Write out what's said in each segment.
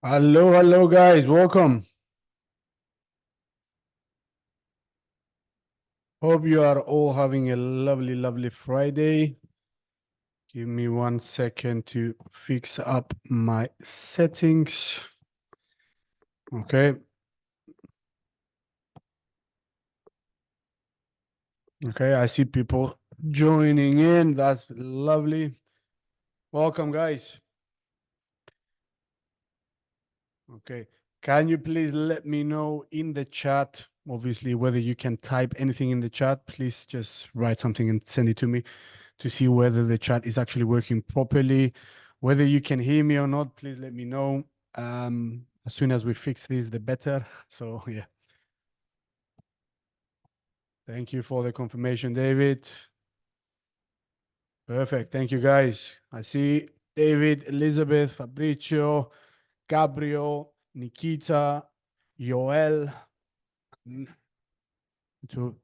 Hello, guys. Welcome. Hope you are all having a lovely Friday. Give me 1 second to fix up my settings. Okay. Okay. I see people joining in. That's lovely. Welcome, guys. Okay. Can you please let me know in the chat, obviously, whether you can type anything in the chat? Please just write something and send it to me to see whether the chat is actually working properly. Whether you can hear me or not, please let me know. As soon as we fix this, the better. So yeah, thank you for the confirmation, David. Perfect. Thank you, guys. I see David, Elizabeth, Fabricio, Gabriel, Nikita, Joel. mm, To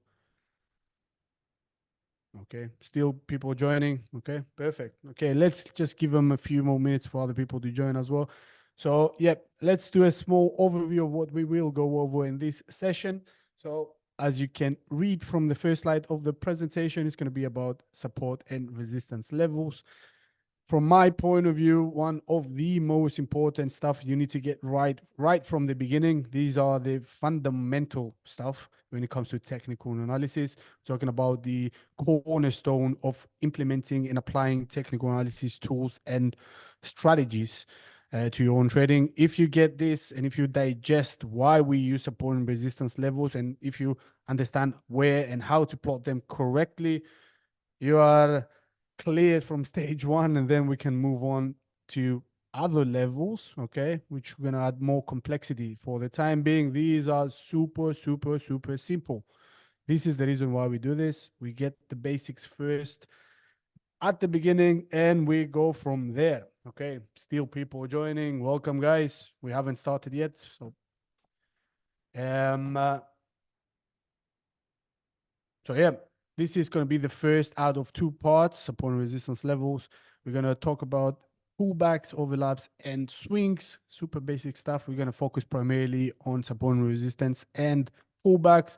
Okay, still people joining. Okay, perfect. Okay, let's just give them a few more minutes for other people to join as well. So, yeah, let's do a small overview of what we will go over in this session. So, as you can read from the first slide of the presentation, it's going to be about support and resistance levels. From my point of view, one of the most important stuff you need to get right from the beginning. These are the fundamental stuff when it comes to technical analysis. Talking about the cornerstone of implementing and applying technical analysis tools and strategies to your own trading. If you get this and if you digest why we use support and resistance levels, and if you understand where and how to plot them correctly, you are cleared from stage one, and then we can move on to other levels, okay, which we're going to add more complexity. For the time being, these are super simple. This is the reason why we do this. We get the basics first at the beginning and we go from there. Okay, still people joining. Welcome, guys. We haven't started yet, so um uh, So yeah, this is going to be the first out of two parts, support and resistance levels. We're going to talk about pullbacks, overlaps, and swings, super basic stuff. We're going to focus primarily on support and resistance and pullbacks,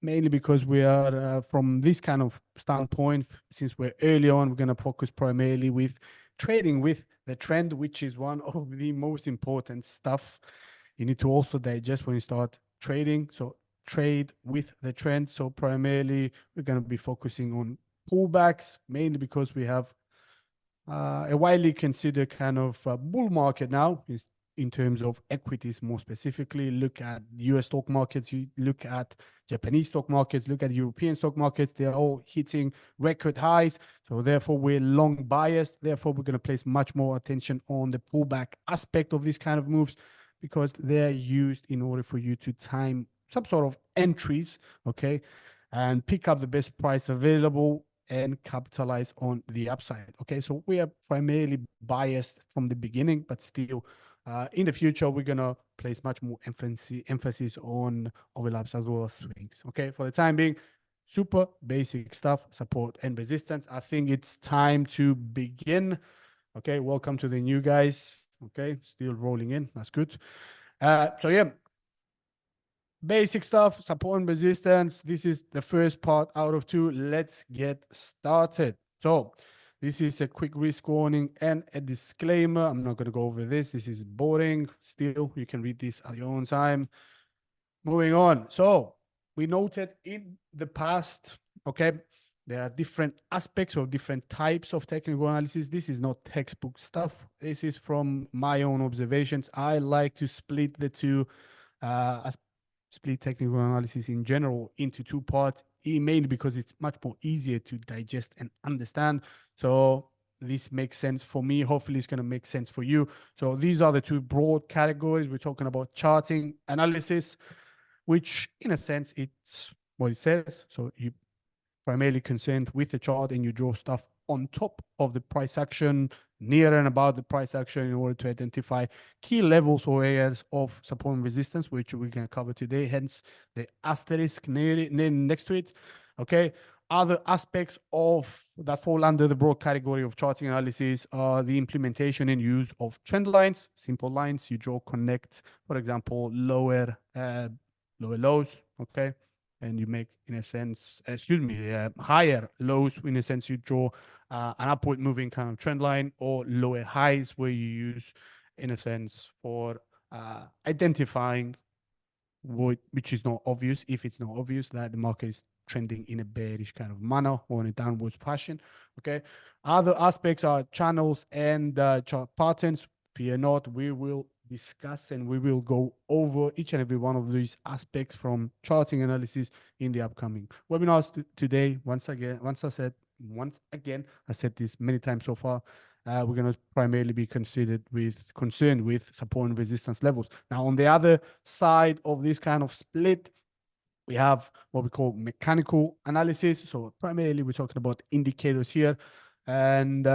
mainly because we are from this kind of standpoint, since we're early on, we're going to focus primarily with trading with the trend, which is one of the most important stuff you need to also digest when you start trading. So trade with the trend. So primarily, we're going to be focusing on pullbacks, mainly because we have a widely considered kind of bull market now in terms of equities. More specifically, look at US stock markets, you look at Japanese stock markets, look at European stock markets. They're all hitting record highs. So therefore, we're long biased. Therefore, we're going to place much more attention on the pullback aspect of these kind of moves, because they're used in order for you to time some sort of entries, okay, and pick up the best price available and capitalize on the upside. Okay, so we are primarily biased from the beginning, but still, in the future, we're gonna place much more emphasis on overlaps as well as swings. Okay, for the time being, super basic stuff, support and resistance. I think it's time to begin. Okay, welcome to the new guys. Okay, still rolling in. That's good. So yeah, basic stuff, support and resistance. This is the first part out of two. Let's get started. So this is a quick risk warning and a disclaimer. I'm not going to go over this. This is boring. Still, you can read this at your own time. Moving on. So we noted in the past, okay, there are different aspects or different types of technical analysis. This is not textbook stuff. This is from my own observations. I like to split the two, as split technical analysis in general into two parts, mainly because it's much more easier to digest and understand. So this makes sense for me. Hopefully, it's going to make sense for you. So these are the two broad categories. We're talking about charting analysis, which in a sense, it's what it says. So you primarily concerned with the chart and you draw stuff on top of the price action, near and about the price action, in order to identify key levels or areas of support and resistance, which we're going to cover today, hence the asterisk next to it. Okay. other aspects of that fall under the broad category of charting analysis are the implementation and use of trend lines, simple lines you draw, connect, for example, lower lows, okay, and you make, in a sense, higher lows. In a sense, you draw an upward moving kind of trend line, or lower highs where you use, in a sense, for identifying which is not obvious, if it's not obvious that the market is trending in a bearish kind of manner or in a downwards fashion. Okay. Other aspects are channels and chart patterns. Fear not, we will discuss and we will go over each and every one of these aspects from charting analysis in the upcoming webinars today. Once again, I said this many times so far. We're going to primarily be concerned with support and resistance levels. Now, on the other side of this kind of split, we have what we call mechanical analysis. So primarily we're talking about indicators here, and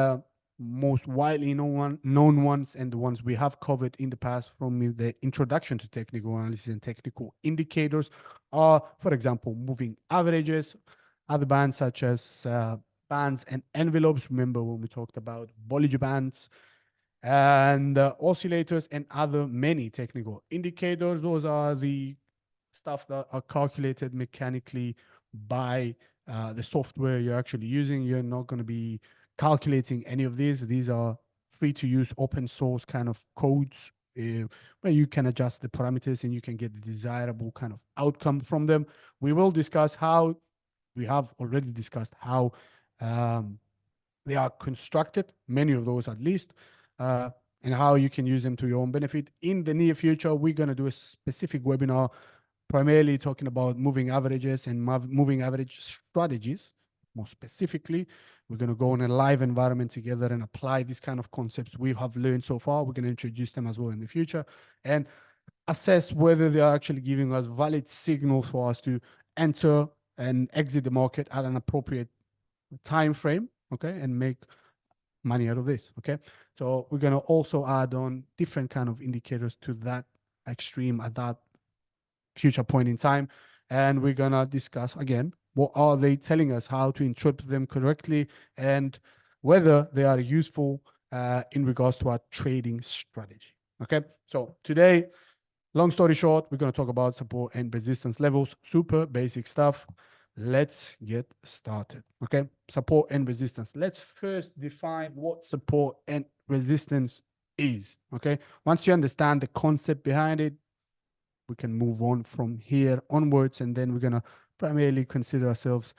most widely known ones, and the ones we have covered in the past from the introduction to technical analysis and technical indicators are, for example, moving averages, other bands such as bands and envelopes. Remember when we talked about Bollinger Bands, and oscillators and other many technical indicators. Those are the stuff that are calculated mechanically by the software you're actually using. You're not going to be calculating any of these. These are free to use open source kind of codes where you can adjust the parameters and you can get the desirable kind of outcome from them. We will discuss how, we have already discussed how they are constructed, many of those at least, and how you can use them to your own benefit. In the near future, we're going to do a specific webinar primarily talking about moving averages and moving average strategies. More specifically, we're going to go in a live environment together and apply these kind of concepts we have learned so far. We're going to introduce them as well in the future and assess whether they are actually giving us valid signals for us to enter and exit the market at an appropriate time frame, okay, and make money out of this. Okay, so we're going to also add on different kind of indicators to that extreme at that future point in time, and we're going to discuss again what are they telling us, how to interpret them correctly, and whether they are useful in regards to our trading strategy. Okay, so today, long story short, we're going to talk about support and resistance levels. Super basic stuff. Let's get started. Okay, support and resistance. Let's first define what support and resistance is. Okay, once you understand the concept behind it, we can move on from here onwards, and then we're going to primarily consider ourselves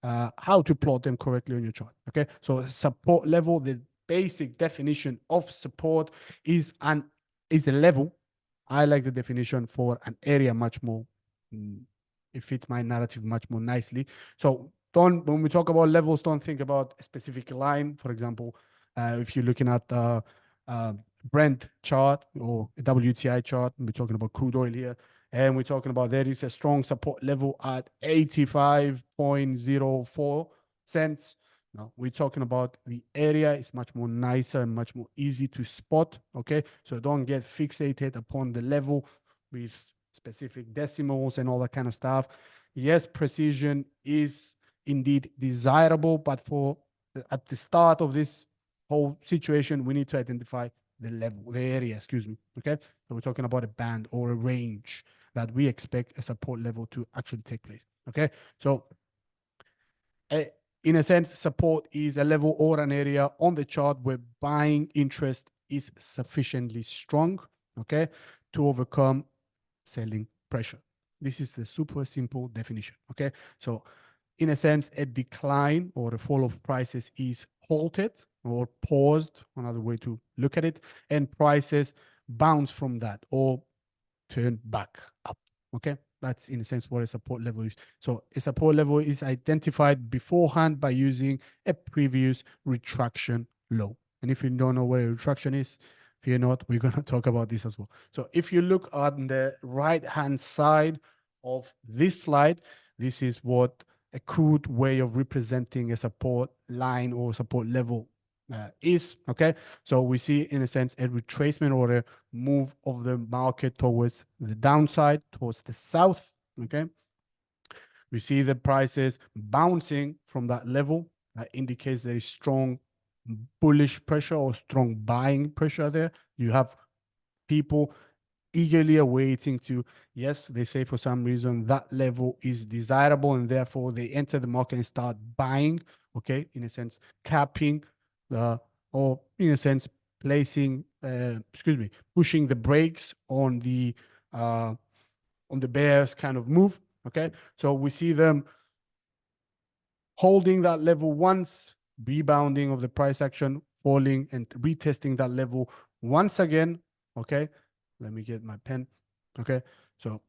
how to plot them correctly on your chart. Okay, so support level, the basic definition of support is a level. I like the definition for an area much more. It fits my narrative much more nicely. So when we talk about levels, don't think about a specific line. For example, if you're looking at Brent chart or a WTI chart, we're talking about crude oil here, and we're talking about there is a strong support level at 85.04 cents. Now we're talking about the area. It's much more nicer and much more easy to spot. Okay, so don't get fixated upon the level with specific decimals and all that kind of stuff. Yes, precision is indeed desirable, but at the start of this whole situation, we need to identify the level, the area, excuse me. Okay, so we're talking about a band or a range that we expect a support level to actually take place. Okay, so in a sense, support is a level or an area on the chart where buying interest is sufficiently strong, okay, to overcome selling pressure. This is the super simple definition, okay? So in a sense, a decline or a fall of prices is halted or paused, another way to look at it, and prices bounce from that or turn back up, okay? That's in a sense what a support level is. So a support level is identified beforehand by using a previous retraction low. And if you don't know what a retraction is, fear not, we're going to talk about this as well. So if you look on the right-hand side of this slide, this is what a crude way of representing a support line or support level is, okay? So we see, in a sense, a retracement or a move of the market towards the downside, towards the south, okay? We see the prices bouncing from that level. That indicates there is strong bullish pressure or strong buying pressure there. You have people eagerly awaiting to, yes, they say for some reason that level is desirable and therefore they enter the market and start buying, okay, in a sense, capping or in a sense, placing, pushing the brakes on the bears kind of move, okay? So we see them holding that level once, rebounding of the price action, falling and retesting that level once again, okay? Let me get my pen, okay? So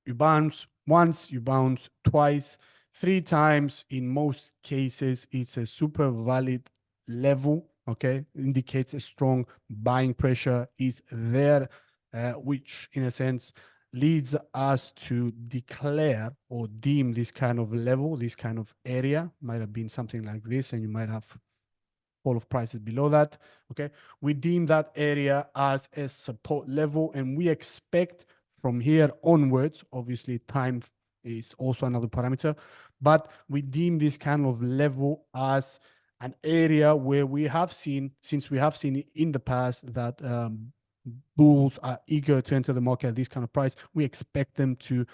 you bounce once, you bounce twice, 3 times. In most cases, it's a super valid level, okay? Indicates a strong buying pressure is there, which in a sense leads us to declare or deem this kind of level, this kind of area, might have been something like this, and you might have fall of prices below that, okay? We deem that area as a support level, and we expect from here onwards, obviously time is also another parameter, but we deem this kind of level as an area where we have seen, since we have seen in the past that bulls are eager to enter the market at this kind of price, we expect them to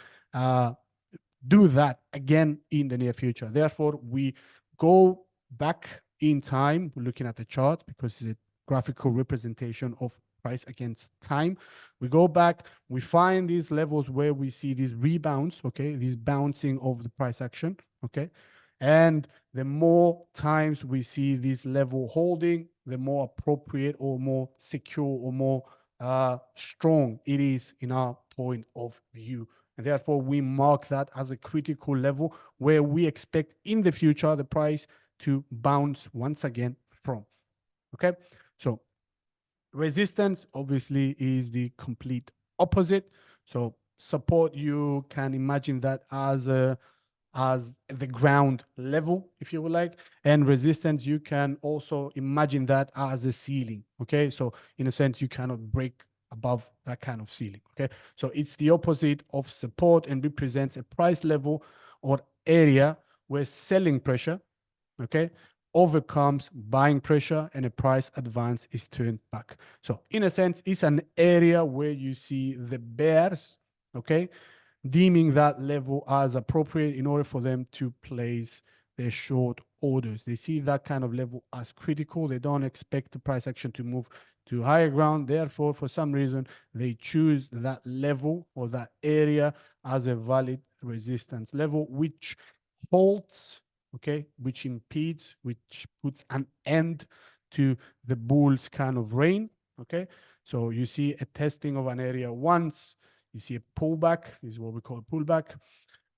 do that again in the near future. Therefore, we go back in time, looking at the chart because it's a graphical representation of price against time. We go back, we find these levels where we see these rebounds, okay, these bouncing of the price action, okay. And the more times we see this level holding, the more appropriate or more secure or more strong it is in our point of view. And therefore, we mark that as a critical level where we expect in the future the price to bounce once again from. Okay, so resistance obviously is the complete opposite. So support, you can imagine that as the ground level, if you would like, and resistance, you can also imagine that as a ceiling. Okay, so in a sense, you cannot break above that kind of ceiling. Okay, so it's the opposite of support and represents a price level or area where selling pressure, okay, overcomes buying pressure and a price advance is turned back. So in a sense, it's an area where you see the bears, okay, deeming that level as appropriate in order for them to place their short orders. They see that kind of level as critical. They don't expect the price action to move to higher ground. Therefore, for some reason, they choose that level or that area as a valid resistance level, which halts, okay, which impedes, which puts an end to the bull's kind of reign, okay? So you see a testing of an area once, you see a pullback, this is what we call a pullback.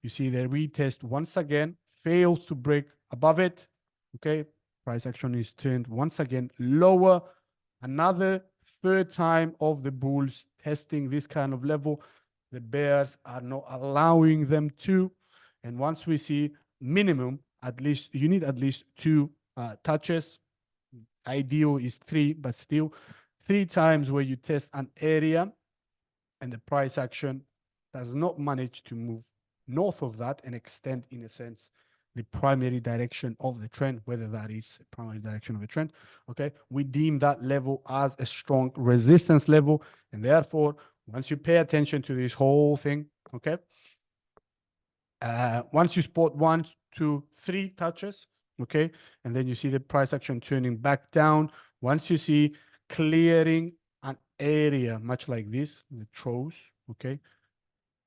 You see the retest once again, fails to break above it, okay? Price action is turned once again lower. Another third time of the bulls testing this kind of level. The bears are not allowing them to. And once we see minimum, at least, you need at least 2 touches. Ideal is 3, but still 3 times where you test an area and the price action does not manage to move north of that and extend, in a sense, the primary direction of the trend, whether that is a primary direction of a trend, okay? We deem that level as a strong resistance level, and therefore, once you pay attention to this whole thing, okay? Once you spot 1, 2, 3 touches, okay, and then you see the price action turning back down, once you see clearing an area much like this, the throws, okay,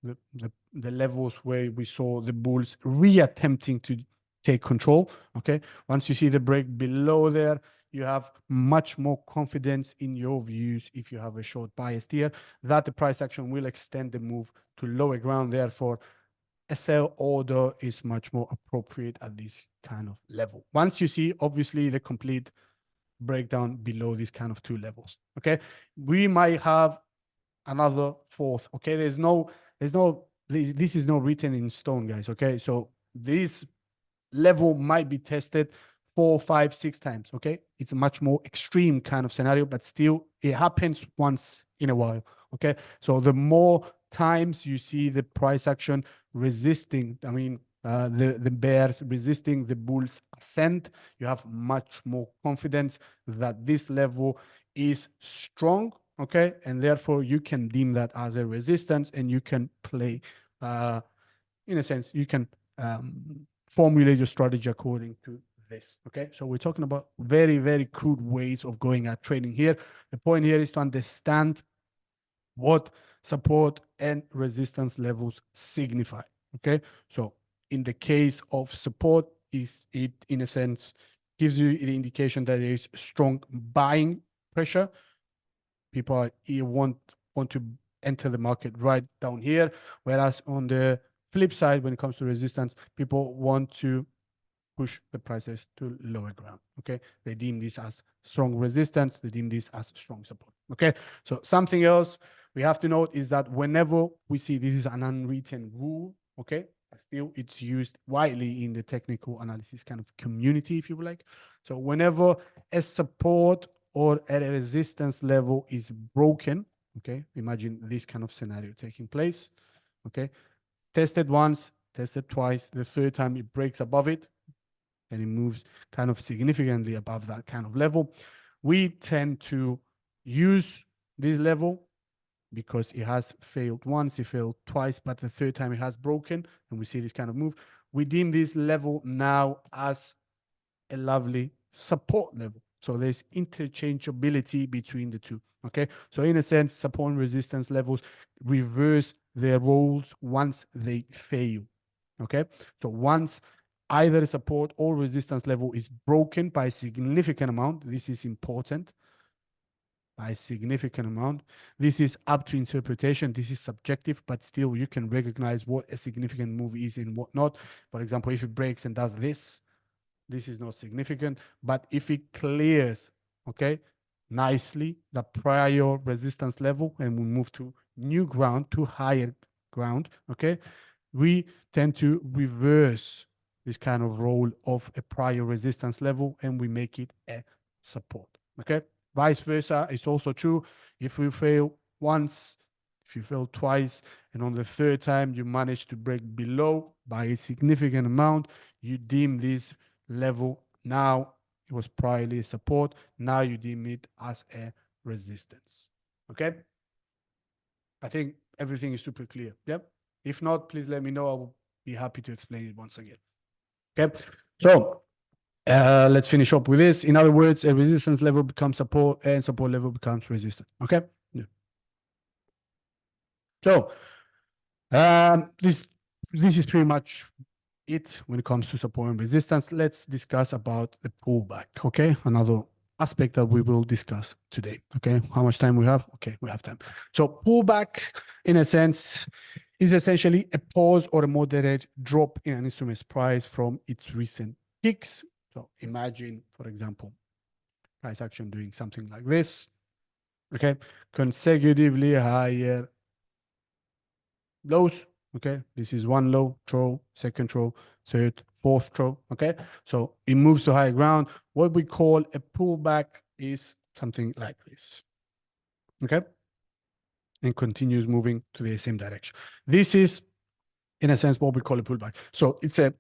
the levels where we saw the bulls reattempting to take control, okay, once you see the break below there, you have much more confidence in your views if you have a short bias here that the price action will extend the move to lower ground. Therefore, a sell order is much more appropriate at this kind of level. Once you see, obviously, the complete breakdown below these kind of 2 levels, okay? We might have another fourth, okay? This is not written in stone, guys, okay? So this level might be tested 4, 5, 6 times, okay? It's a much more extreme kind of scenario, but still it happens once in a while, okay? So the more times you see the price action resisting, the bears resisting the bulls ascent, you have much more confidence that this level is strong, okay? And therefore you can deem that as a resistance, and you can play, in a sense, you can formulate your strategy according to this, okay? So we're talking about very, very crude ways of going at trading here. The point here is to understand what support and resistance levels signify, okay? So in the case of support, is it, in a sense, gives you the indication that there is strong buying pressure. People want to enter the market right down here, whereas on the flip side, when it comes to resistance, people want to push the prices to lower ground, okay? They deem this as strong resistance, they deem this as strong support, okay? So something else we have to note is that whenever we see, this is an unwritten rule, okay? Still, it's used widely in the technical analysis kind of community, if you would like. So whenever a support or a resistance level is broken, okay? Imagine this kind of scenario taking place, okay? Tested once, tested twice, the third time it breaks above it, and it moves kind of significantly above that kind of level. We tend to use this level because it has failed once, it failed twice, but the third time it has broken, and we see this kind of move. We deem this level now as a lovely support level. So there's interchangeability between the two, okay? So in a sense, support and resistance levels reverse their roles once they fail, okay? So once either the support or resistance level is broken by a significant amount, this is important, by a significant amount. This is up to interpretation. This is subjective, but still you can recognize what a significant move is and what not. For example, if it breaks and does this, this is not significant. But if it clears, okay, nicely the prior resistance level and we move to new ground, to higher ground, okay, we tend to reverse this kind of role of a prior resistance level and we make it a support, okay? Vice versa is also true. If you fail once, if you fail twice, and on the third time you manage to break below by a significant amount, you deem this level, now it was priorly a support, now you deem it as a resistance, okay? I think everything is super clear, yep? If not, please let me know. I will be happy to explain it once again. Okay, so let's finish up with this. In other words, a resistance level becomes support and support level becomes resistance. Okay. Yeah. So this is pretty much it when it comes to support and resistance. Let's discuss about the pullback. Okay, another aspect that we will discuss today. Okay, how much time we have? Okay, we have time. So pullback, in a sense, is essentially a pause or a moderate drop in an instrument's price from its recent peaks. So imagine, for example, price action doing something like this. Okay, consecutively higher lows. Okay, this is one low, throw, second throw, third, fourth throw. Okay, so it moves to high ground. What we call a pullback is something like this. Okay, and continues moving to the same direction. This is, in a sense, what we call a pullback. So it's a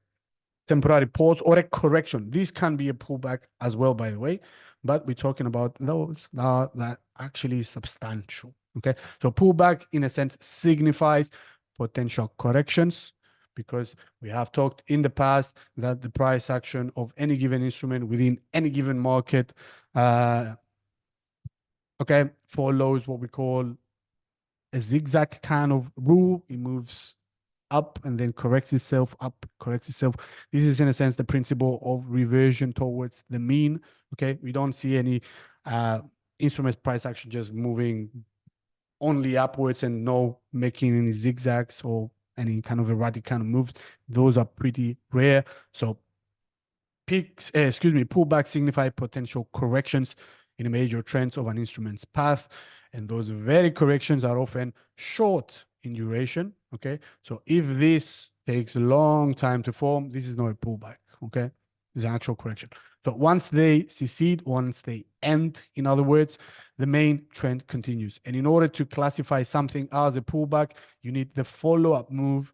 temporary pause or a correction. This can be a pullback as well, by the way, but we're talking about those that actually substantial. Okay, so pullback, in a sense, signifies potential corrections, because we have talked in the past that the price action of any given instrument within any given market, okay, follows what we call a zigzag kind of rule. It moves up and then corrects itself, up, corrects itself. This is, in a sense, the principle of reversion towards the mean. Okay, we don't see any instruments price action just moving only upwards and no making any zigzags or any kind of erratic kind of moves. Those are pretty rare. So pullbacks signify potential corrections in a major trends of an instrument's path, and those very corrections are often short in duration. Okay, so if this takes a long time to form, this is not a pullback. Okay, it's an actual correction. So once they secede, once they end, in other words, the main trend continues. And in order to classify something as a pullback, you need the follow-up move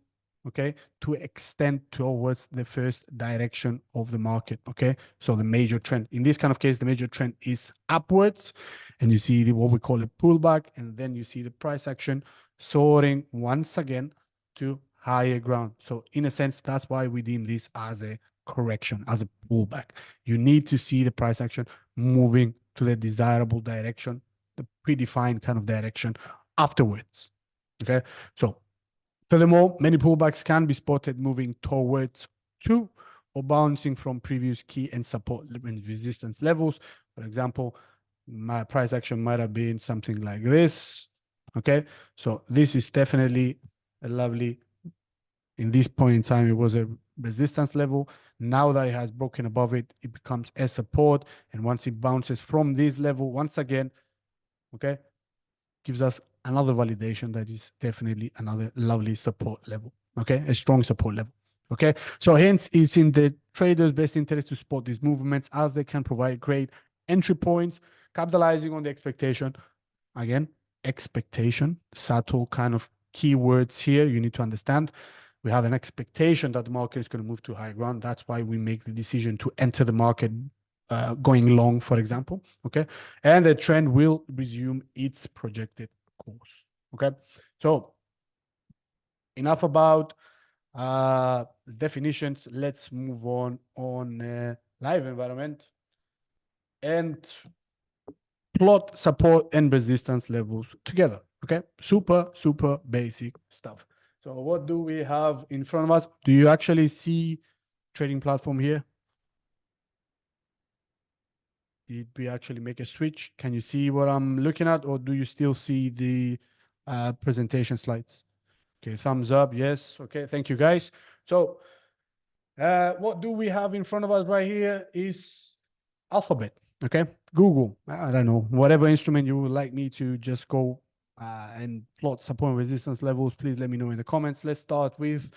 okay, to extend towards the first direction of the market, okay? So the major trend, in this kind of case, the major trend is upwards, and you see what we call a pullback, and then you see the price action soaring once again to higher ground. So in a sense, that's why we deem this as a correction, as a pullback. You need to see the price action moving to the desirable direction, the predefined kind of direction afterwards, okay? So furthermore, many pullbacks can be spotted moving towards to or bouncing from previous key and support and resistance levels. For example, my price action might have been something like this. Okay, so this is definitely a lovely, in this point in time, it was a resistance level. Now that it has broken above it, it becomes a support. And once it bounces from this level, once again, okay, gives us another validation that is definitely another lovely support level, okay? A strong support level, okay? So hence, it's in the trader's best interest to spot these movements as they can provide great entry points, capitalizing on the expectation. Again, expectation, subtle kind of keywords here you need to understand. We have an expectation that the market is going to move to high ground. That's why we make the decision to enter the market going long, for example, okay? And the trend will resume its projected course, okay? So enough about definitions. Let's move on live environment and plot support and resistance levels together, okay? Super basic stuff. So what do we have in front of us? Do you actually see trading platform here? Did we actually make a switch? Can you see what I'm looking at, or do you still see the presentation slides? Okay, thumbs up, yes. Okay, thank you guys. So what do we have in front of us right here is Alphabet, okay? Google, I don't know, whatever instrument you would like me to just go and plot support and resistance levels, please let me know in the comments. Let's start with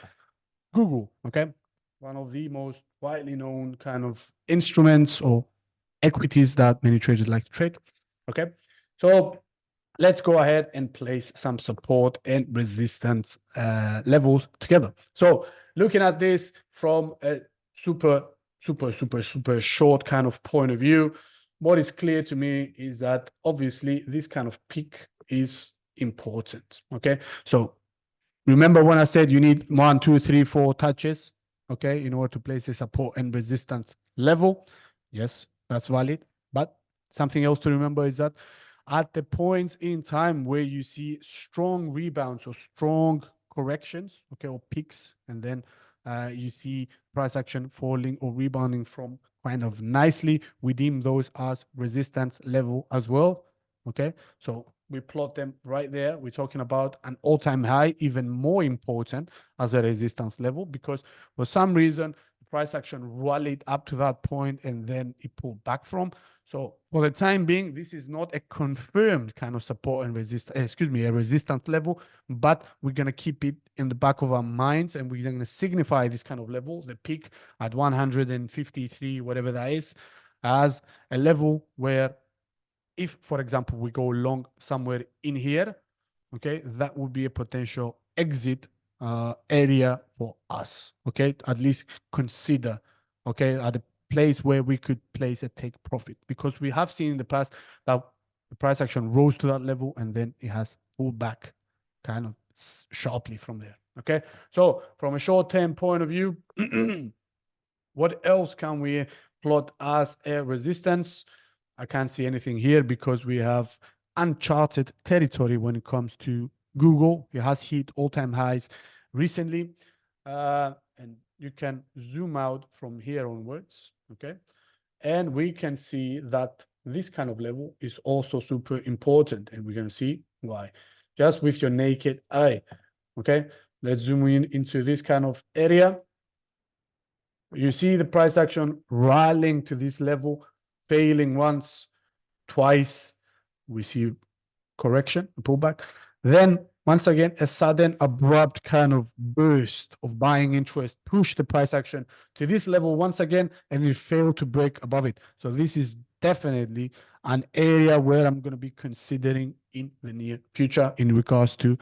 Google, okay? One of the most widely known kind of instruments or equities that many traders like to trade. Okay, so let's go ahead and place some support and resistance levels together. So looking at this from a super short kind of point of view, what is clear to me is that obviously this kind of peak is important. Okay, so remember when I said you need 1, 2, 3, 4 touches, okay, in order to place a support and resistance level? Yes, that's valid. But something else to remember is that at the points in time where you see strong rebounds or strong corrections, okay, or peaks, and then you see price action falling or rebounding from kind of nicely, we deem those as resistance level as well, okay? So we plot them right there. We're talking about an all-time high, even more important as a resistance level, because for some reason, the price action rallied up to that point and then it pulled back from. So for the time being, this is not a confirmed kind of support and a resistance level, but we're going to keep it in the back of our minds and we're going to signify this kind of level, the peak at 153, whatever that is, as a level where if, for example, we go long somewhere in here, okay, that would be a potential exit area for us, okay? At least consider, okay, at a place where we could place a take profit, because we have seen in the past that the price action rose to that level and then it has pulled back kind of sharply from there, okay? So from a short-term point of view, what else can we plot as a resistance? I can't see anything here because we have uncharted territory when it comes to Google. It has hit all-time highs recently. And you can zoom out from here onwards, okay? And we can see that this kind of level is also super important. And we're going to see why. Just with your naked eye, okay? Let's zoom in into this kind of area. You see the price action rallying to this level, failing once, twice. We see correction, pullback. Then once again, a sudden abrupt kind of burst of buying interest pushed the price action to this level once again, and it failed to break above it. So this is definitely an area where I'm going to be considering in the near future in regards to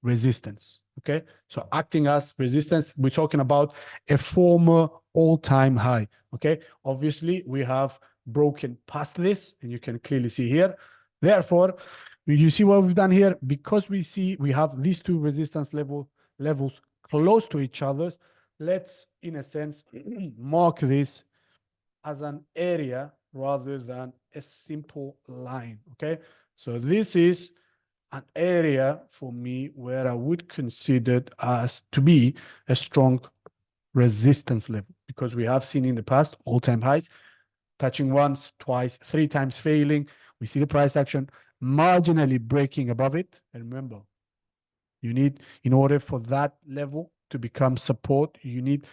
resistance. Okay, so acting as resistance, we're talking about a former all-time high. Okay, obviously we have broken past this, and you can clearly see here. Therefore, you see what we've done here, because we have these two resistance levels close to each other. Let's, in a sense, mark this as an area rather than a simple line. Okay, so this is an area for me where I would consider as to be a strong resistance level, because we have seen in the past all-time highs touching once, twice, three times failing. We see the price action marginally breaking above it. And remember, you need, in order for that level to become support, you need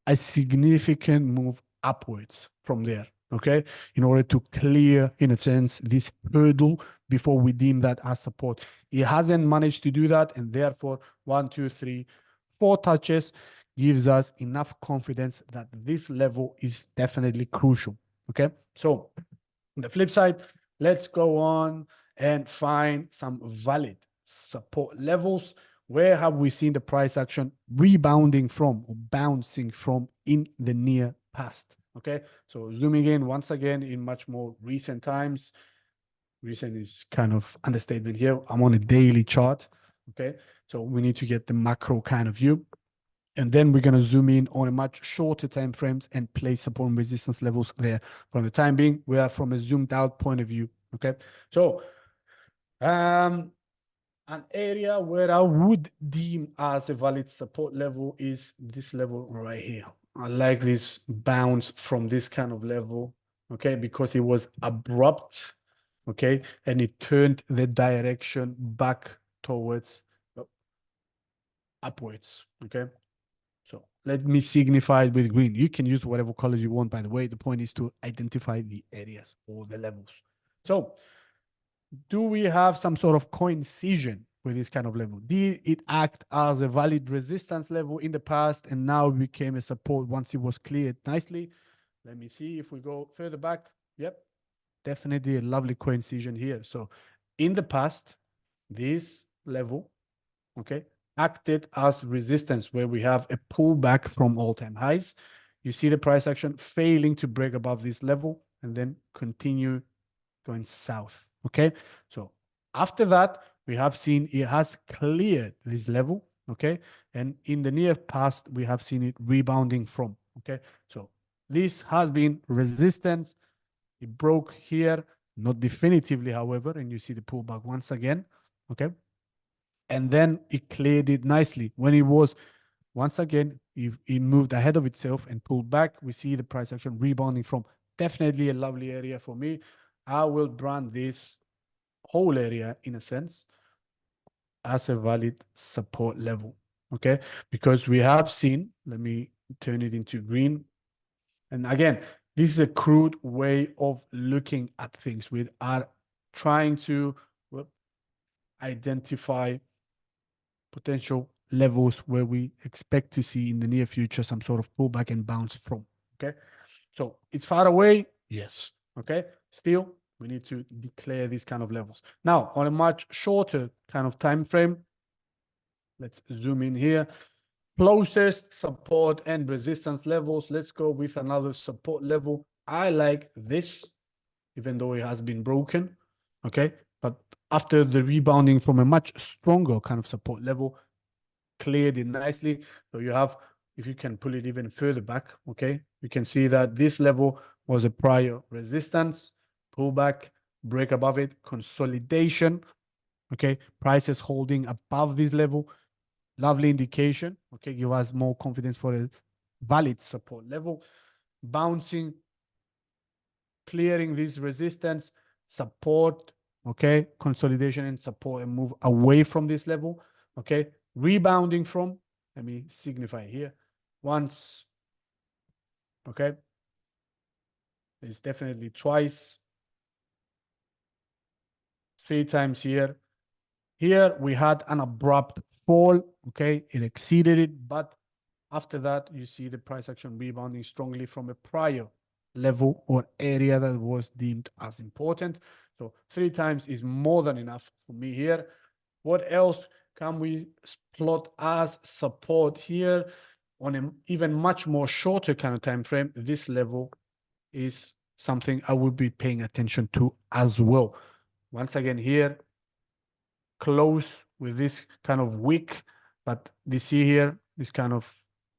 a significant move upwards from there, okay, in order to clear, in a sense, this hurdle before we deem that as support. It hasn't managed to do that, and therefore 1, 2, 3, 4 touches gives us enough confidence that this level is definitely crucial. Okay, so on the flip side, let's go on and find some valid support levels. Where have we seen the price action rebounding from or bouncing from in the near past? Okay, so zooming in once again in much more recent times. Recent is kind of understatement here. I'm on a daily chart. Okay, so we need to get the macro kind of view. And then we're going to zoom in on a much shorter time frames and place support and resistance levels there. From the time being, we are from a zoomed out point of view. Okay, so an area where I would deem as a valid support level is this level right here. I like this bounce from this kind of level, okay, because it was abrupt, okay, and it turned the direction back towards upwards, okay. So let me signify it with green. You can use whatever colors you want, by the way. The point is to identify the areas or the levels. So do we have some sort of coincision with this kind of level? Did it act as a valid resistance level in the past and now became a support once it was cleared nicely? Let me see if we go further back. Yep, definitely a lovely coincision here. So in the past, this level, okay, acted as resistance where we have a pullback from all-time highs. You see the price action failing to break above this level and then continue going south, okay? So after that, we have seen it has cleared this level, okay? And in the near past, we have seen it rebounding from, okay? So this has been resistance. It broke here, not definitively, however, and you see the pullback once again, okay? And then it cleared it nicely. When it was, once again, it moved ahead of itself and pulled back. We see the price action rebounding from. Definitely a lovely area for me. I will brand this whole area, in a sense, as a valid support level, okay? Because we have seen, let me turn it into green. And again, this is a crude way of looking at things. We are trying to identify potential levels where we expect to see in the near future some sort of pullback and bounce from, okay? So it's far away, yes, okay? Still, we need to declare these kind of levels. Now, on a much shorter kind of time frame, let's zoom in here. Closest support and resistance levels. Let's go with another support level. I like this, even though it has been broken, okay? But after the rebounding from a much stronger kind of support level, cleared it nicely. So you have, if you can pull it even further back, okay, you can see that this level was a prior resistance, pullback, break above it, consolidation, okay, prices holding above this level, lovely indication, okay, give us more confidence for a valid support level, bouncing, clearing this resistance, support, okay, consolidation and support, and move away from this level, okay, rebounding from, let me signify here, once, okay, it's definitely twice, 3 times here. Here we had an abrupt fall, okay, it exceeded it, but after that, you see the price action rebounding strongly from a prior level or area that was deemed as important. So 3 times is more than enough for me here. What else can we plot as support here on an even much more shorter kind of time frame? This level is something I would be paying attention to as well. Once again, here, close with this kind of wick, but you see here, this kind of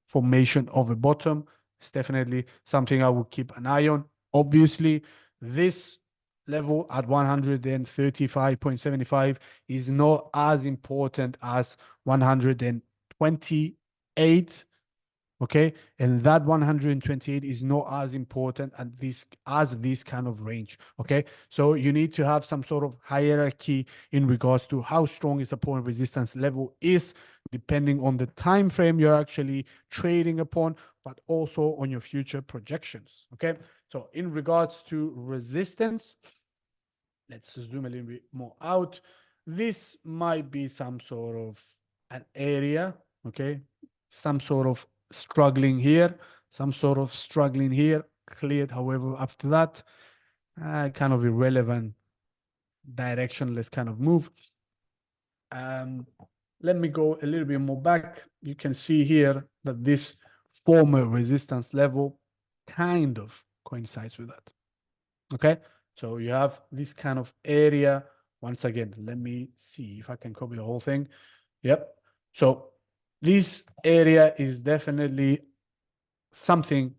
formation of a bottom is definitely something I will keep an eye on. Obviously, this level at 135.75 is not as important as 128. Okay, and that 128 is not as important as this kind of range. Okay, so you need to have some sort of hierarchy in regards to how strong is support and resistance level is, depending on the time frame you're actually trading upon, but also on your future projections. Okay, so in regards to resistance, let's zoom a little bit more out. This might be some sort of an area. Okay, some sort of struggling here, some sort of struggling here, cleared. However, after that, kind of irrelevant directionless kind of move. Let me go a little bit more back. You can see here that this former resistance level kind of coincides with that. Okay, so you have this kind of area. Once again, let me see if I can copy the whole thing. Yep. So this area is definitely something,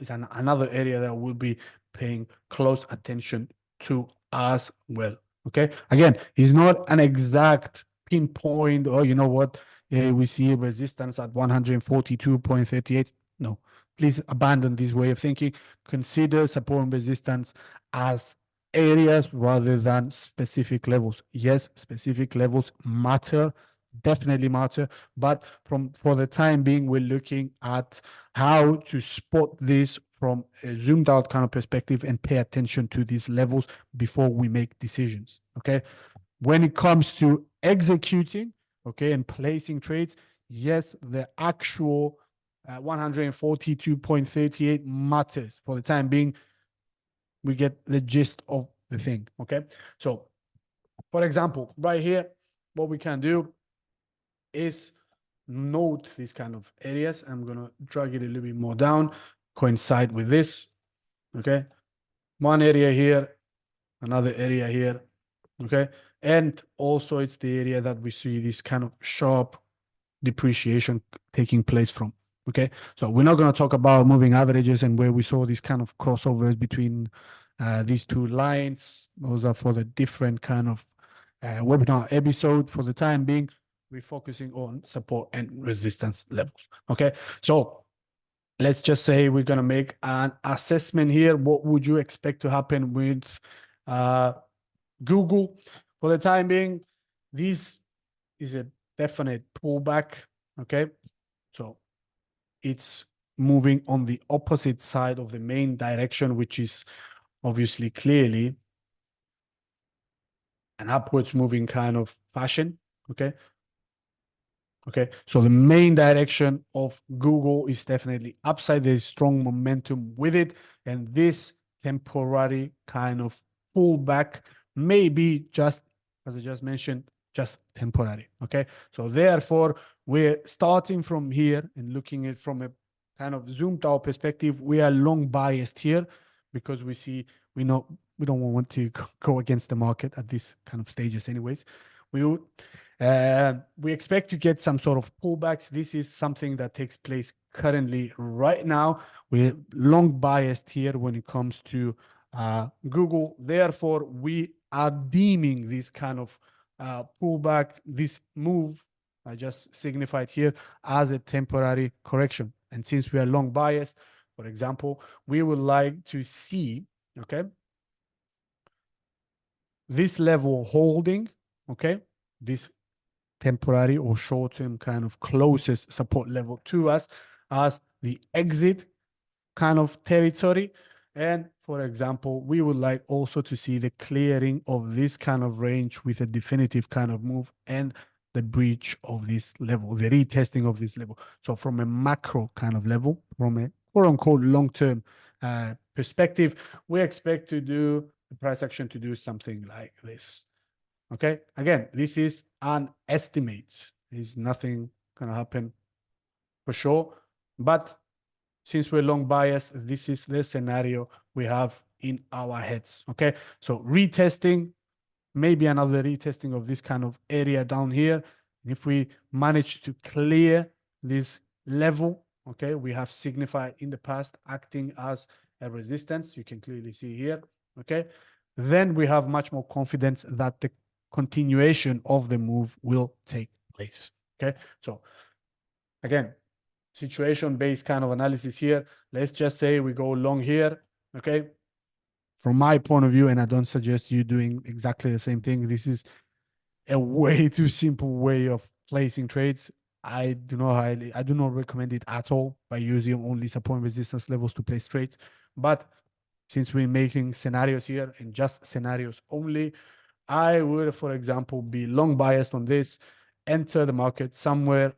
is another area that we'll be paying close attention to as well. Okay. Again, it's not an exact pinpoint, or you know what, we see resistance at 142.38. No, please abandon this way of thinking. Consider support and resistance as areas rather than specific levels. Yes, specific levels matter, definitely matter, but for the time being, we're looking at how to spot this from a zoomed out kind of perspective and pay attention to these levels before we make decisions. Okay, when it comes to executing, okay, and placing trades, yes, the actual 142.38 matters. For the time being, we get the gist of the thing. Okay, so for example, right here, what we can do is note these kind of areas. I'm going to drag it a little bit more down, coincide with this. Okay, one area here, another area here. Okay, and also it's the area that we see this kind of sharp depreciation taking place from. Okay, so we're not going to talk about moving averages and where we saw these kind of crossovers between these two lines. Those are for the different kind of webinar episode. For the time being, we're focusing on support and resistance levels. Okay, so let's just say we're going to make an assessment here. What would you expect to happen with Google? For the time being, this is a definite pullback. Okay, so it's moving on the opposite side of the main direction, which is obviously clearly an upwards moving kind of fashion. Okay, okay, so the main direction of Google is definitely upside. There's strong momentum with it, and this temporary kind of pullback may be just, as I just mentioned, just temporary. Okay, so therefore, we're starting from here and looking at from a kind of zoomed out perspective. We are long biased here because we know we don't want to go against the market at this kind of stages, anyways. We expect to get some sort of pullbacks. This is something that takes place currently right now. We're long biased here when it comes to Google. Therefore, we are deeming this kind of pullback, this move I just signified here, as a temporary correction. And since we are long biased, for example, we would like to see, okay, this level holding, okay, this temporary or short-term kind of closest support level to us as the exit kind of territory. And for example, we would like also to see the clearing of this kind of range with a definitive kind of move and the breach of this level, the retesting of this level. So from a macro kind of level, from a quote unquote long-term perspective, we expect to do the price action to do something like this. Okay. Again, this is an estimate. There's nothing gonna happen for sure. But since we're long biased, this is the scenario we have in our heads. Okay. So retesting, maybe another retesting of this kind of area down here. If we manage to clear this level, okay, we have signified in the past acting as a resistance. You can clearly see here. Okay. Then we have much more confidence that the continuation of the move will take place. Okay. So again, situation-based kind of analysis here. Let's just say we go long here, okay? From my point of view, and I don't suggest you doing exactly the same thing. This is a way too simple way of placing trades. I do not recommend it at all by using only support and resistance levels to place trades. But since we're making scenarios here and just scenarios only, I would, for example, be long biased on this, enter the market somewhere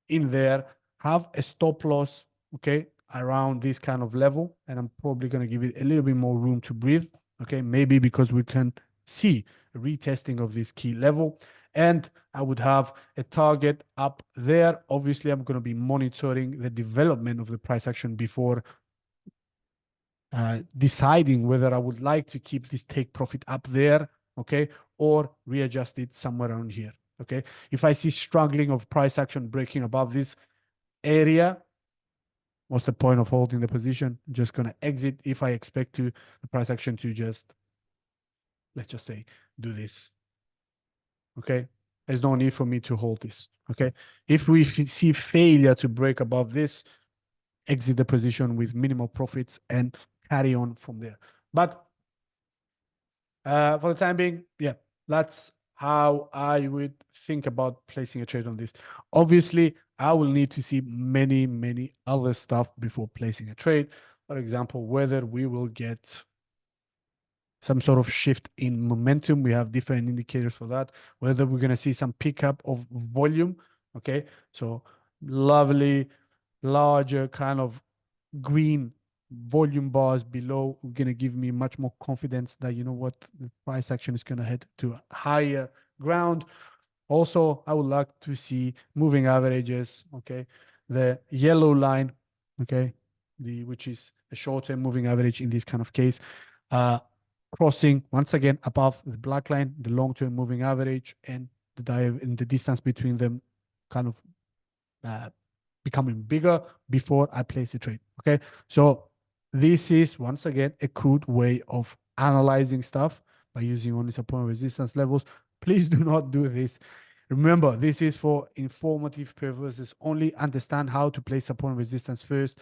in there, have a stop loss, okay, around this kind of level. And I'm probably going to give it a little bit more room to breathe, okay, maybe because we can see a retesting of this key level. And I would have a target up there. Obviously, I'm going to be monitoring the development of the price action before deciding whether I would like to keep this take profit up there, okay, or readjust it somewhere around here, okay. If I see struggling of price action breaking above this area, what's the point of holding the position? I'm just going to exit if I expect to the price action to just, let's just say, do this, okay. There's no need for me to hold this, okay. If we see failure to break above this, exit the position with minimal profits and carry on from there. But for the time being, yeah, that's how I would think about placing a trade on this. Obviously, I will need to see many, many other stuff before placing a trade. For example, whether we will get some sort of shift in momentum. We have different indicators for that. Whether we're going to see some pickup of volume. Okay. So lovely, larger kind of green volume bars below are going to give me much more confidence that, you know what, the price action is going to head to a higher ground. Also, I would like to see moving averages, okay, the yellow line, okay, which is a short-term moving average in this kind of case, crossing once again above the black line, the long-term moving average, and the distance between them kind of becoming bigger before I place a trade. Okay, so this is once again a crude way of analyzing stuff by using only support and resistance levels. Please do not do this. Remember, this is for informative purposes only. Understand how to place support and resistance first.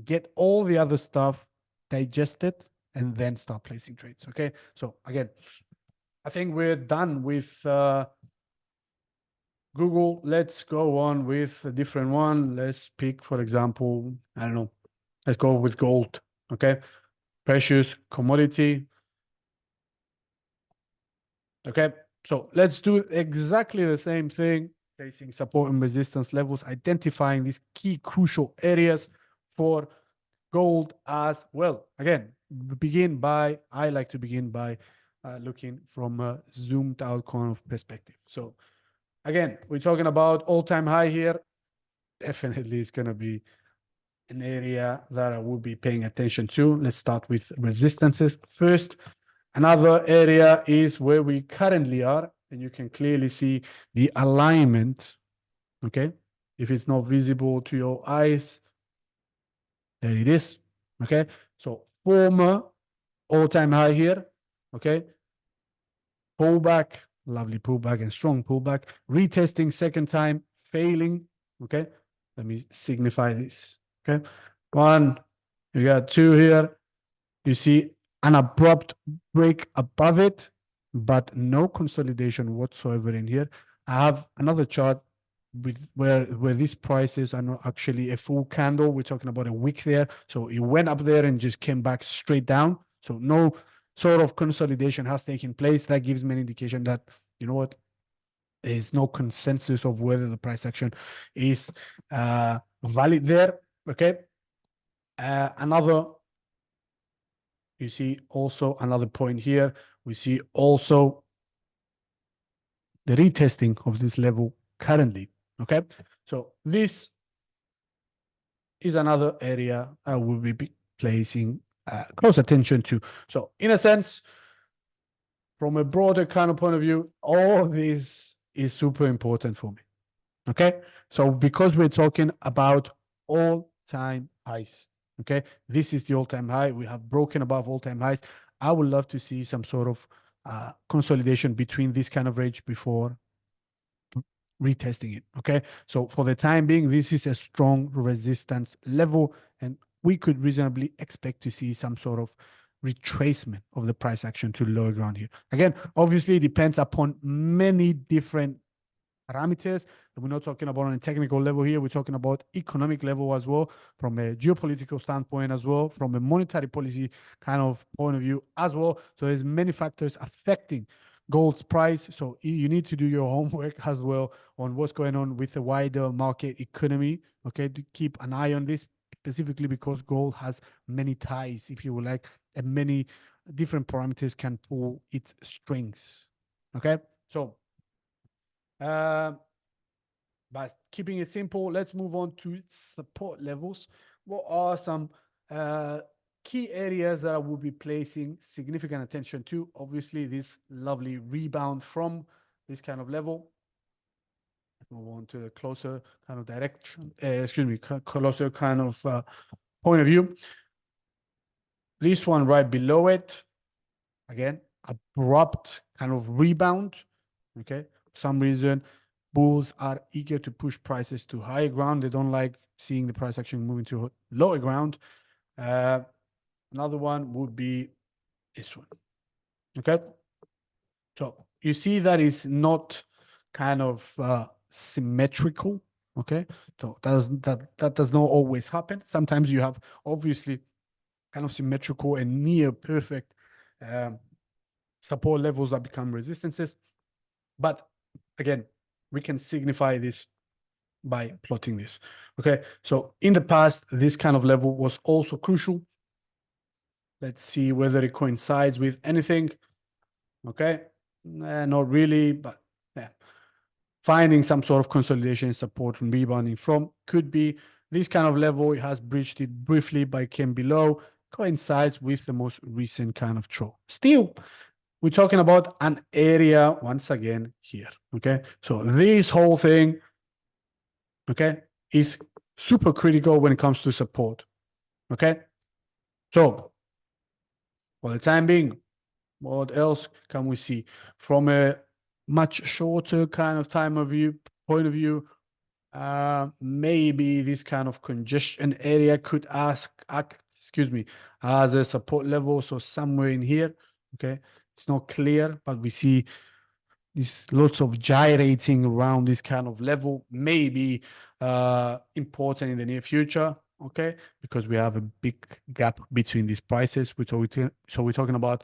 Get all the other stuff digested and then start placing trades. Okay, so again, I think we're done with Google. Let's go on with a different one. Let's pick, for example, I don't know, let's go with gold. Okay, precious commodity. Okay, so let's do exactly the same thing, placing support and resistance levels, identifying these key crucial areas for gold as well. Again, I like to begin by looking from a zoomed out kind of perspective. So again, we're talking about all-time high here. Definitely it's going to be an area that I will be paying attention to. Let's start with resistances first. Another area is where we currently are, and you can clearly see the alignment, okay? If it's not visible to your eyes, there it is, okay? So former all-time high here, okay? Pullback, lovely pullback and strong pullback. Retesting second time, failing, okay? Let me signify this, okay? One, you got two here. You see an abrupt break above it, but no consolidation whatsoever in here. I have another chart with where these prices are not actually a full candle. We're talking about a wick there. So it went up there and just came back straight down. So no sort of consolidation has taken place. That gives me an indication that, you know what, there's no consensus of whether the price action is valid there. Okay. Another, you see also another point here. We see also the retesting of this level currently. Okay, so this is another area I will be placing close attention to. So in a sense, from a broader kind of point of view, all this is super important for me. Okay, so because we're talking about all-time highs, okay, this is the all-time high. We have broken above all-time highs. I would love to see some sort of consolidation between this kind of range before retesting it. Okay, so for the time being, this is a strong resistance level, and we could reasonably expect to see some sort of retracement of the price action to lower ground here. Again, obviously, it depends upon many different parameters. We're not talking about on a technical level here. We're talking about economic level as well, from a geopolitical standpoint as well, from a monetary policy kind of point of view as well. So there's many factors affecting gold's price. So you need to do your homework as well on what's going on with the wider market economy. Okay, to keep an eye on this specifically because gold has many ties, if you would like, and many different parameters can pull its strings. Okay, so but keeping it simple, let's move on to support levels. What are some key areas that I will be placing significant attention to? Obviously, this lovely rebound from this kind of level. Let's move on to the closer kind of direction, closer kind of point of view. This one right below it, again, abrupt kind of rebound. Okay, for some reason, bulls are eager to push prices to higher ground. They don't like seeing the price action moving to lower ground. Another one would be this one. Okay, so you see that is not kind of symmetrical. Okay, so that does not always happen. Sometimes you have obviously kind of symmetrical and near perfect support levels that become resistances. But again, we can signify this by plotting this. Okay, so in the past, this kind of level was also crucial. Let's see whether it coincides with anything. Okay, not really, but yeah. Finding some sort of consolidation support and rebounding from could be this kind of level. It has breached it briefly, but came below, coincides with the most recent kind of trough. Still, we're talking about an area once again here. Okay, so this whole thing, okay, is super critical when it comes to support. Okay, so for the time being, what else can we see from a much shorter kind of point of view? Maybe this kind of congestion area could act, excuse me, as a support level. So somewhere in here, okay, it's not clear, but we see there's lots of gyrating around this kind of level, maybe important in the near future, okay, because we have a big gap between these prices. So we're talking about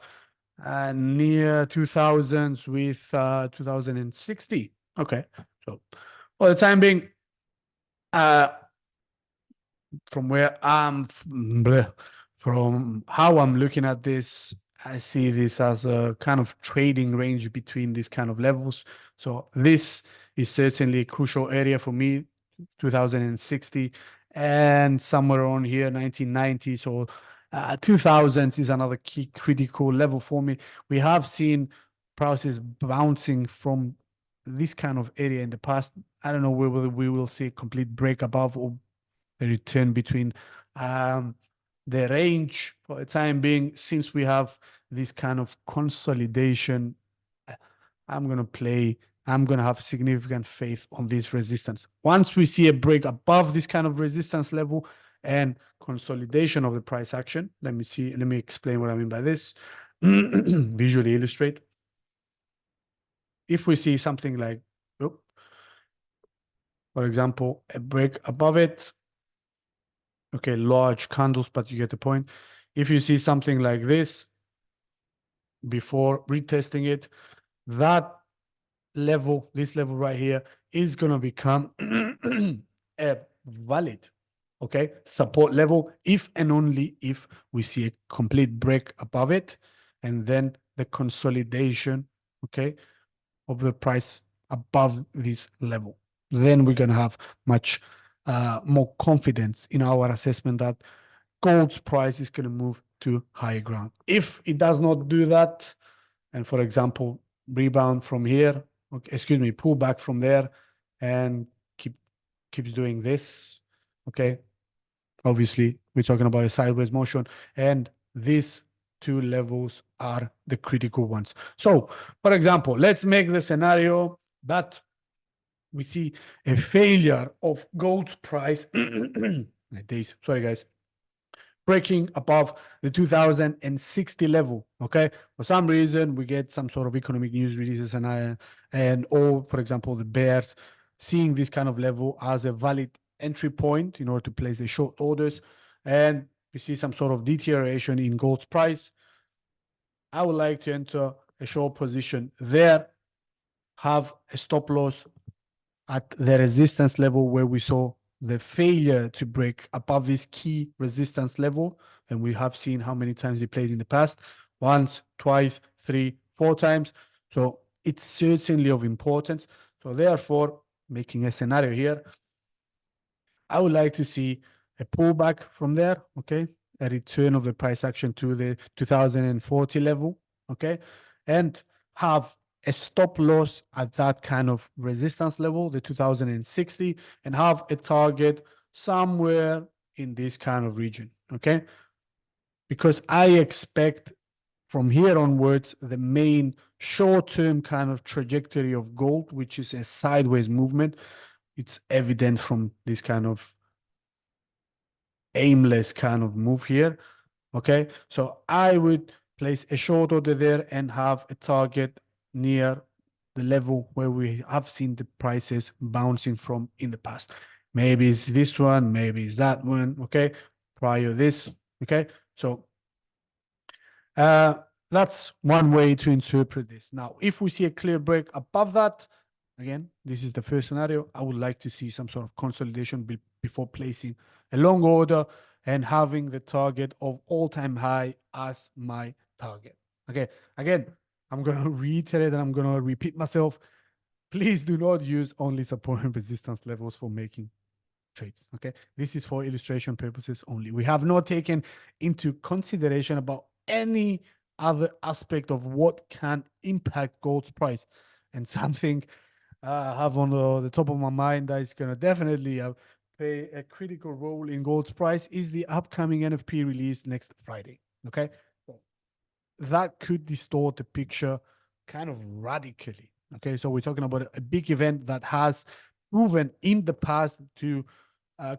near 2000s with 2060. Okay, so for the time being, from where from how I'm looking at this, I see this as a kind of trading range between these kind of levels. So this is certainly a crucial area for me, 2060, and somewhere on here, 1990. So 2000s is another key critical level for me. We have seen prices bouncing from this kind of area in the past. I don't know whether we will see a complete break above or the return between the range for the time being. Since we have this kind of consolidation, I'm going to have significant faith on this resistance. Once we see a break above this kind of resistance level and consolidation of the price action, let me explain what I mean by this. Visually illustrate. If we see something like, for example, a break above it, okay, large candles, but you get the point. If you see something like this before retesting it, that level, this level right here, is going to become a valid, okay, support level if and only if we see a complete break above it and then the consolidation, okay, of the price above this level. Then we're going to have much more confidence in our assessment that gold's price is going to move to higher ground. If it does not do that, and for example, rebound from here, okay, excuse me, pull back from there and keeps doing this, okay, obviously we're talking about a sideways motion, and these two levels are the critical ones. So for example, let's make the scenario that we see a failure of gold's price days, sorry guys, breaking above the 2060 level. Okay, for some reason we get some sort of economic news releases and or for example the bears seeing this kind of level as a valid entry point in order to place the short orders, and we see some sort of deterioration in gold's price. I would like to enter a short position there, have a stop loss at the resistance level where we saw the failure to break above this key resistance level. And we have seen how many times he played in the past: once, twice, 3, 4 times. So it's certainly of importance. So therefore, making a scenario here, I would like to see a pullback from there, okay? A return of the price action to the 2040 level, okay? And have a stop loss at that kind of resistance level, the 2060, and have a target somewhere in this kind of region, okay? Because I expect from here onwards, the main short-term kind of trajectory of gold, which is a sideways movement, it's evident from this kind of aimless kind of move here. Okay, so I would place a short order there and have a target near the level where we have seen the prices bouncing from in the past. Maybe it's this one, maybe it's that one. Okay, prior this. Okay, so that's one way to interpret this. Now, if we see a clear break above that, again, this is the first scenario. I would like to see some sort of consolidation before placing a long order and having the target of all-time high as my target. Okay, again, I'm going to reiterate and I'm going to repeat myself. Please do not use only support and resistance levels for making trades. Okay, this is for illustration purposes only. We have not taken into consideration about any other aspect of what can impact gold's price. And something I have on the top of my mind that is going to definitely play a critical role in gold's price is the upcoming NFP release next Friday. Okay, that could distort the picture kind of radically. Okay, so we're talking about a big event that has proven in the past to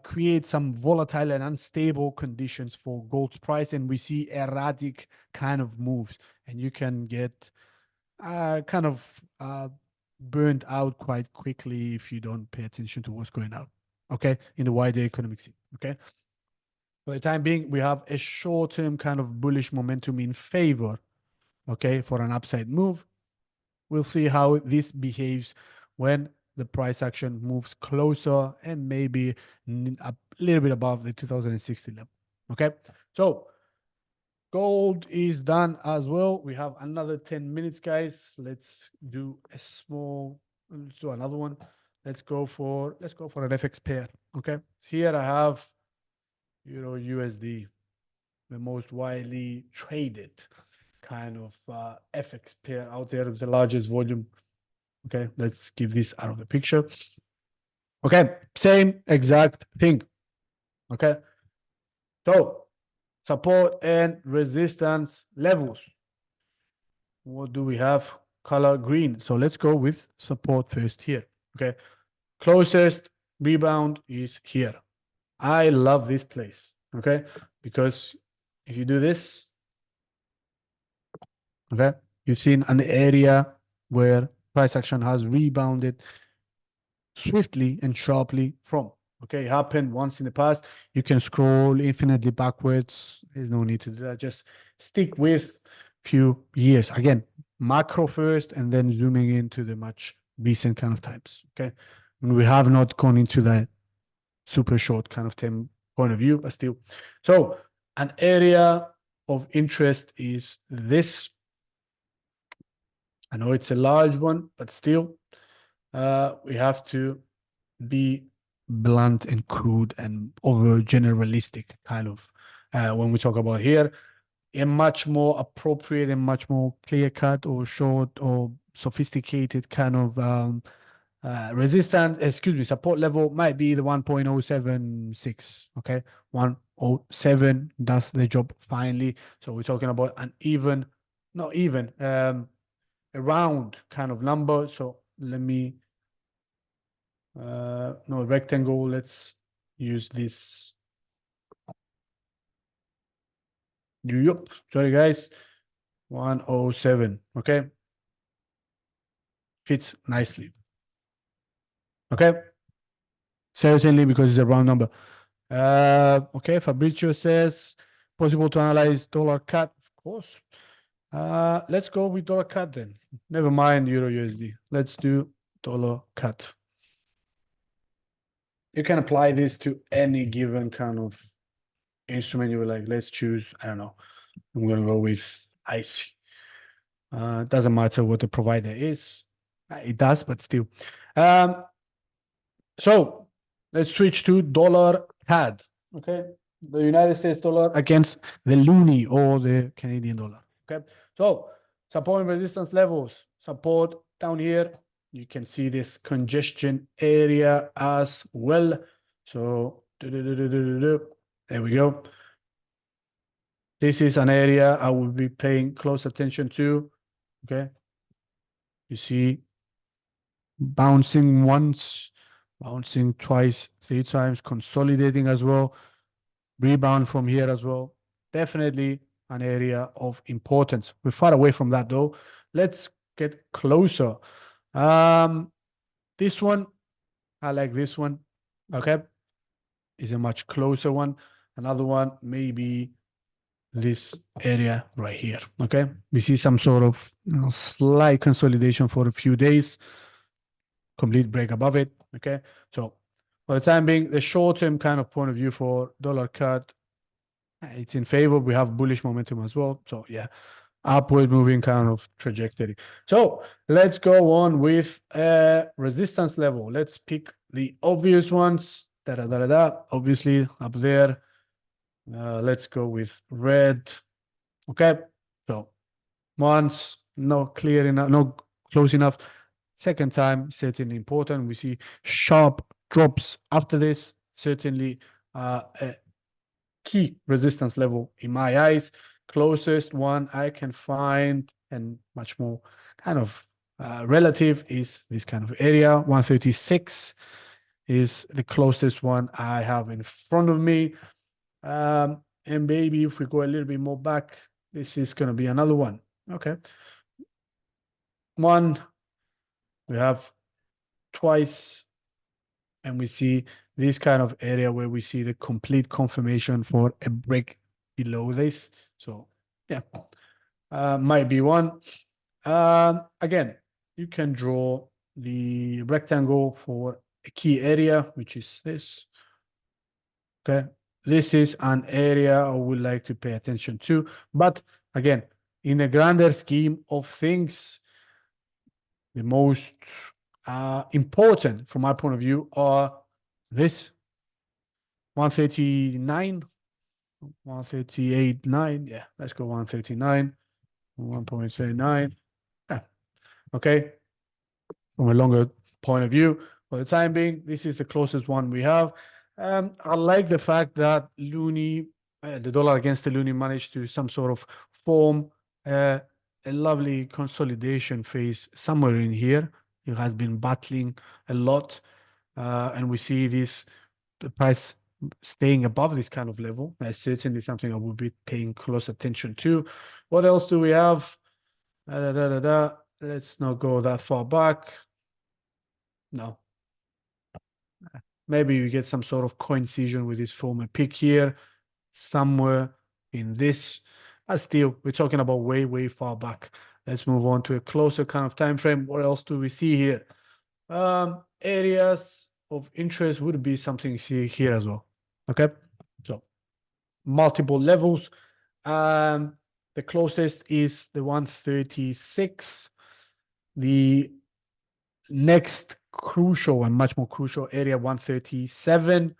create some volatile and unstable conditions for gold's price, and we see erratic kind of moves, and you can get kind of burnt out quite quickly if you don't pay attention to what's going on, okay, in the wider economic scene, okay? For the time being, we have a short-term kind of bullish momentum in favor, okay, for an upside move. We'll see how this behaves when the price action moves closer and maybe a little bit above the 2060 level, okay? So gold is done as well. We have another 10 minutes, guys. Let's do another one. Let's go for an FX pair, okay? Here I have Euro USD, the most widely traded kind of FX pair out there with the largest volume. Okay, let's give this out of the picture. Okay, same exact thing. Okay, so support and resistance levels. What do we have? Color green. So let's go with support first here. Okay, closest rebound is here. I love this place. Okay, because if you do this, okay, you've seen an area where price action has rebounded swiftly and sharply from. Okay, it happened once in the past. You can scroll infinitely backwards. There's no need to do that. Just stick with few years. Again, macro first and then zooming into the much recent kind of times. Okay. And we have not gone into that super short kind of term point of view, but still. So an area of interest is this. I know it's a large one, but still we have to be blunt and crude and over generalistic kind of when we talk about here. A much more appropriate and much more clear cut or short or sophisticated kind of support level might be the 1.076. Okay, 107 does the job finally. So we're talking about an even, not even, a round kind of number. So let me, no, rectangle. Let's use this. Yup. Sorry, guys. 107. Okay. Fits nicely. Okay. Certainly because it's a round number. Okay. Fabrizio says possible to analyze dollar cut. Of course. Let's go with dollar cut then. Never mind Euro USD. Let's do dollar cut. You can apply this to any given kind of instrument you would like. Let's choose, I don't know. I'm gonna go with ICE. It doesn't matter what the provider is. It does, but still. So let's switch to dollar CAD. Okay, the United States dollar against the loonie or the Canadian dollar. Okay, so support and resistance levels. Support down here. You can see this congestion area as well. So there we go. This is an area I will be paying close attention to. Okay, you see bouncing once, bouncing twice, 3 times, consolidating as well, rebound from here as well. Definitely an area of importance. We're far away from that though. Let's get closer. This one, I like this one. Okay, is a much closer one. Another one, maybe this area right here. Okay, we see some sort of slight consolidation for a few days, complete break above it. Okay, so for the time being, the short-term kind of point of view for dollar cut, it's in favor. We have bullish momentum as well. So yeah, upward moving kind of trajectory. So let's go on with resistance level. Let's pick the obvious ones. Obviously up there. Let's go with red. Okay, so once not clear enough, not close enough. Second time, certainly important. We see sharp drops after this. Certainly a key resistance level in my eyes. Closest one I can find and much more kind of relative is this kind of area. 136 is the closest one I have in front of me. And maybe if we go a little bit more back, this is going to be another one. Okay. One, we have twice, and we see this kind of area where we see the complete confirmation for a break below this. So yeah, might be one. Again, you can draw the rectangle for a key area, which is this. Okay, this is an area I would like to pay attention to. But again, in the grander scheme of things, the most important from my point of view are this 139, 138.9. Yeah, let's go 139, 1.39. Yeah. Okay. From a longer point of view, for the time being, this is the closest one we have. I like the fact that loonie, the dollar against the loonie managed to some sort of form a lovely consolidation phase somewhere in here. It has been battling a lot, and we see this the price staying above this kind of level. That's certainly something I will be paying close attention to. What else do we have? Let's not go that far back. No. Maybe you get some sort of coincision with this former peak here, somewhere in this. Still, we're talking about way, way far back. Let's move on to a closer kind of time frame. What else do we see here? Areas of interest would be something you see here as well. Okay, so multiple levels. The closest is the 136. The next crucial and much more crucial area 137.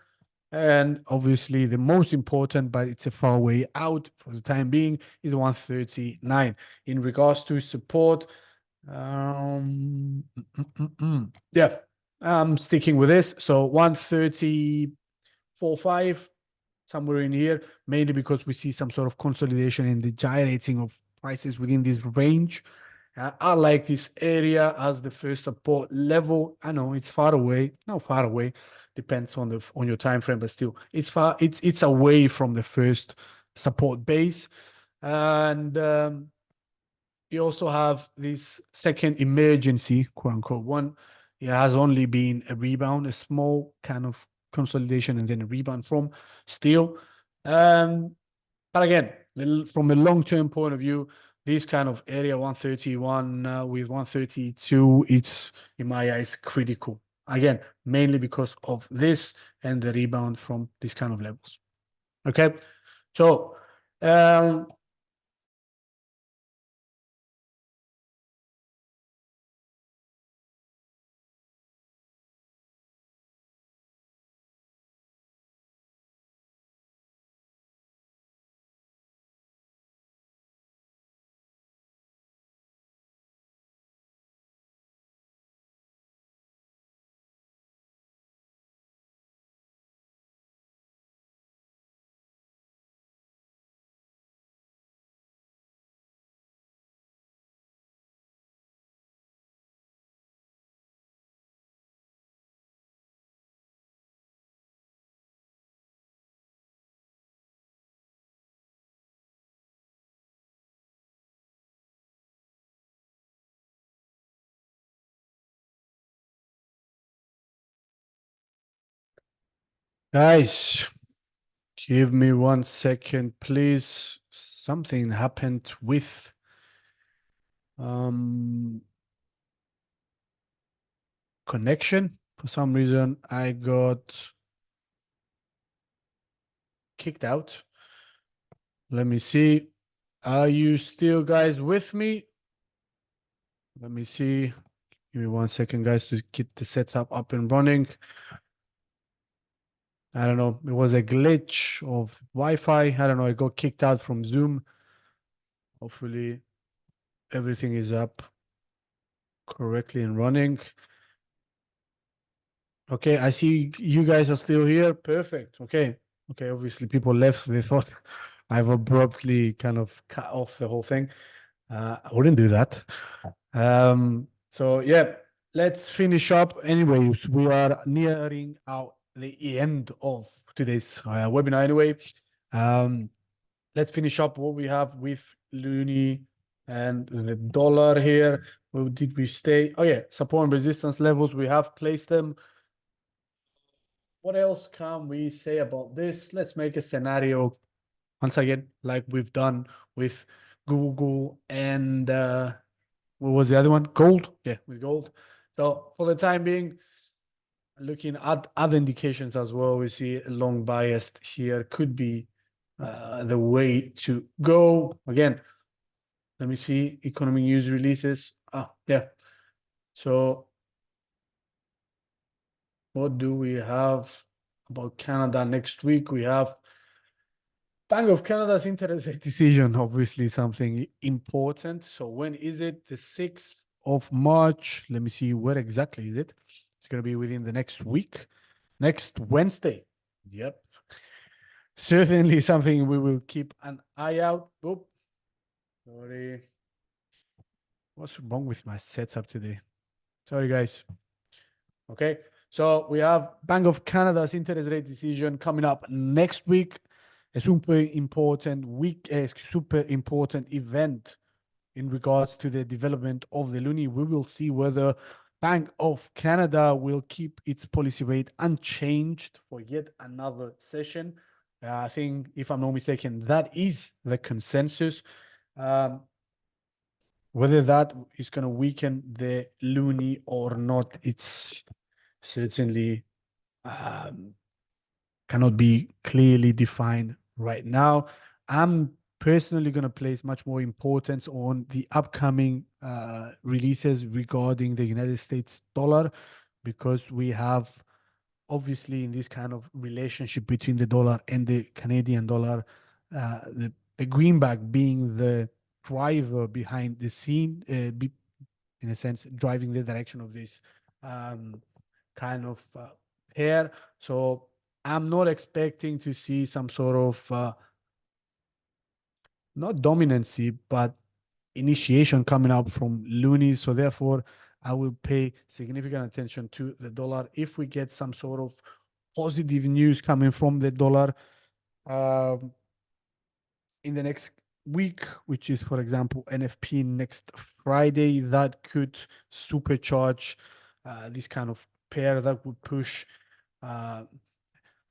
And obviously, the most important, but it's a far way out for the time being, is 139. In regards to support, yeah, I'm sticking with this. So 134.5, somewhere in here, mainly because we see some sort of consolidation in the gyrating of prices within this range. I like this area as the first support level. I know it's far away, not far away, depends on your time frame, but still, it's far. It's away from the first support base, and you also have this second emergency, quote unquote one. It has only been a rebound, a small kind of consolidation, and then a rebound from still. But again, from a long-term point of view, this kind of area 131 with 132, it's in my eyes critical. Again, mainly because of this and the rebound from these kind of levels. Okay, so guys, give me 1 second, please. Something happened with um connection. For some reason, I got kicked out. Let me see. Are you still guys with me? Let me see. Give me 1 second, guys, to get the setup up and running. I don't know. It was a glitch of Wi-Fi. I don't know. I got kicked out from Zoom. Hopefully, everything is up correctly and running. Okay, I see you guys are still here. Perfect. Okay. Okay, obviously people left. They thought I've abruptly kind of cut off the whole thing. I wouldn't do that. So yeah, let's finish up. Anyways, we are nearing out the end of today's webinar anyway. Let's finish up what we have with Loonie and the dollar here. Where did we stay? Oh yeah, support and resistance levels. We have placed them. What else can we say about this? Let's make a scenario once again, like we've done with Google and what was the other one? Gold. Yeah, with gold. So for the time being, looking at other indications as well, we see a long biased here could be the way to go. Again, let me see economic news releases. Yeah. So what do we have about Canada next week? We have Bank of Canada's interest rate decision, obviously something important. So when is it? The 6th of March. Let me see, where exactly is it? It's going to be within the next week, next Wednesday. Yep. Certainly something we will keep an eye out. Oop. Sorry. What's wrong with my setup today? Sorry, guys. Okay. So we have Bank of Canada's interest rate decision coming up next week. A super important week, a super important event in regards to the development of the loonie. We will see whether Bank of Canada will keep its policy rate unchanged for yet another session. I think, if I'm not mistaken, that is the consensus. Whether that is going to weaken the loonie or not, it's certainly cannot be clearly defined right now. I'm personally going to place much more importance on the upcoming releases regarding the United States dollar. because we have obviously in this kind of relationship between the dollar and the Canadian dollar, the greenback being the driver behind the scene, in a sense, driving the direction of this um, kind of pair. So I'm not expecting to see some sort of not dominancy, but initiation coming up from loonies. So therefore, I will pay significant attention to the dollar. If we get some sort of positive news coming from the dollar um, in the next week, which is, for example, NFP next Friday, that could supercharge this kind of pair that would push uh,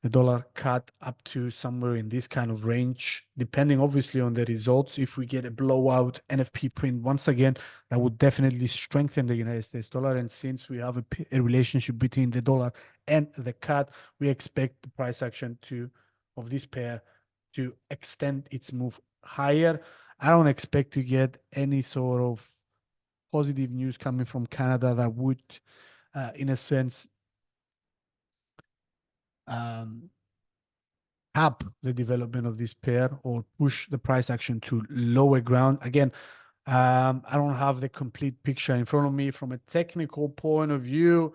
the dollar cut up to somewhere in this kind of range, depending obviously on the results. If we get a blowout NFP print once again, that would definitely strengthen the United States dollar. And since we have a relationship between the dollar and the cut, we expect the price action of this pair to extend its move higher. I don't expect to get any sort of positive news coming from Canada that would, in a sense, um, up the development of this pair or push the price action to lower ground. Again, I don't have the complete picture in front of me from a technical point of view.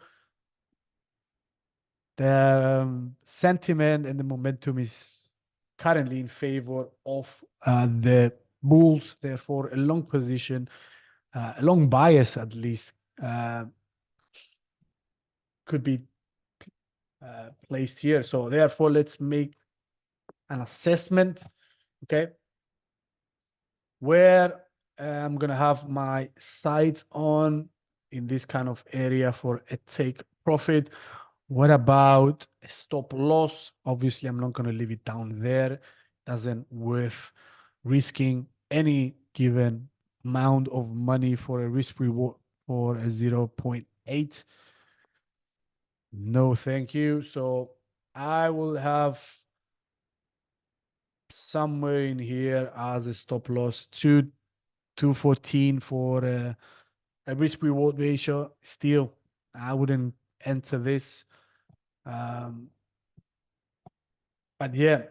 The sentiment and the momentum is currently in favor of the bulls. Therefore, a long position, a long bias at least, could be placed here. So therefore, let's make an assessment, okay, where I'm going to have my sights on in this kind of area for a take profit. What about a stop loss? Obviously, I'm not going to leave it down there. Doesn't worth risking any given amount of money for a risk reward for a 0.8. No, thank you. So I will have somewhere in here as a stop loss 214 for a risk reward ratio. Still, I wouldn't enter this. But yeah,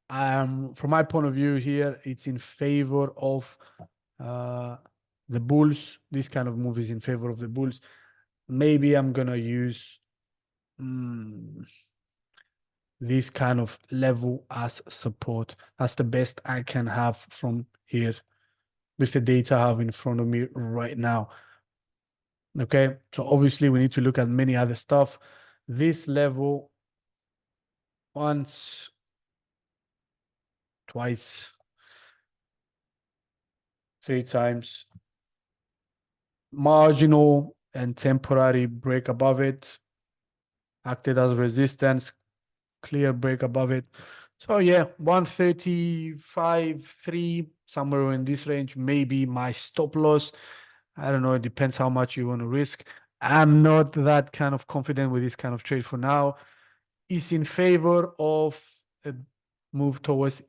from my point of view here, it's in favor of the bulls. This kind of move is in favor of the bulls. Maybe I'm gonna use this kind of level as support. That's the best I can have from here with the data I have in front of me right now. Okay, so obviously we need to look at many other stuff. This level once, twice, 3 times, marginal and temporary break above it, acted as resistance, clear break above it. So yeah, 135.3, somewhere in this range, maybe my stop loss. I don't know, it depends how much you want to risk. I'm not that kind of confident with this kind of trade for now. It's in favor of a move towards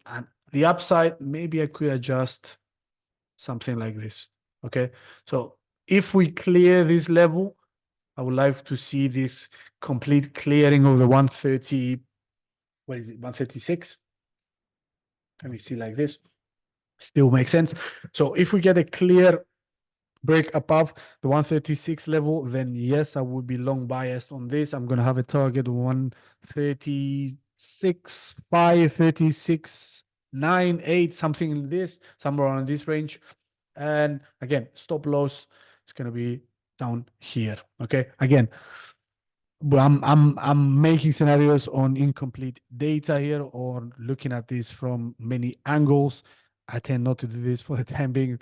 the upside. Maybe I could adjust something like this. Okay, so if we clear this level, I would like to see this complete clearing of the 130. What is it? 136. Can we see like this? Still makes sense. So if we get a clear break above the 136 level, then yes, I would be long biased on this. I'm going to have a target 136.5, 36.9, 8, something in this, somewhere around this range. And again, stop loss is going to be down here. Okay. Again, but I'm making scenarios on incomplete data here or looking at this from many angles. I tend not to do this for the time being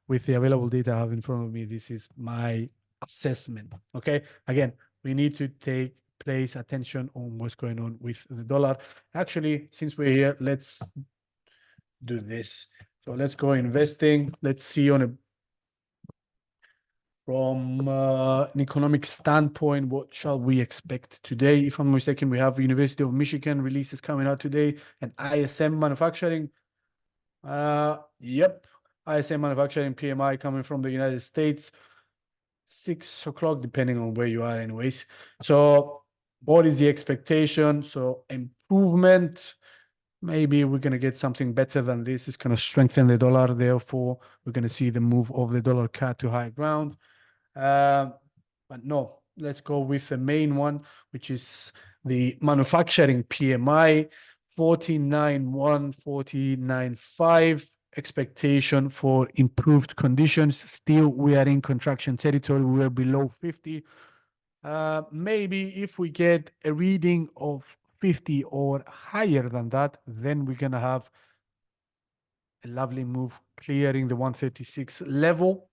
with the available data I have in front of me. This is my assessment. Okay. Again, we need to place attention on what's going on with the dollar. Actually, since we're here, let's do this. So let's go investing. Let's see from an economic standpoint, what shall we expect today? If I'm not mistaken, we have University of Michigan releases coming out today and ISM manufacturing. Yep, ISM manufacturing PMI coming from the United States. 6 o'clock, depending on where you are anyways. So what is the expectation? So improvement, maybe we're going to get something better than this. It's going to strengthen the dollar. Therefore, we're going to see the move of the dollar CAD to high ground. But no, let's go with the main one, which is the manufacturing PMI, 49.1, 49.5. Expectation for improved conditions. Still, we are in contraction territory. We are below 50. Maybe if we get a reading of 50 or higher than that, then we're going to have a lovely move clearing the 136 level,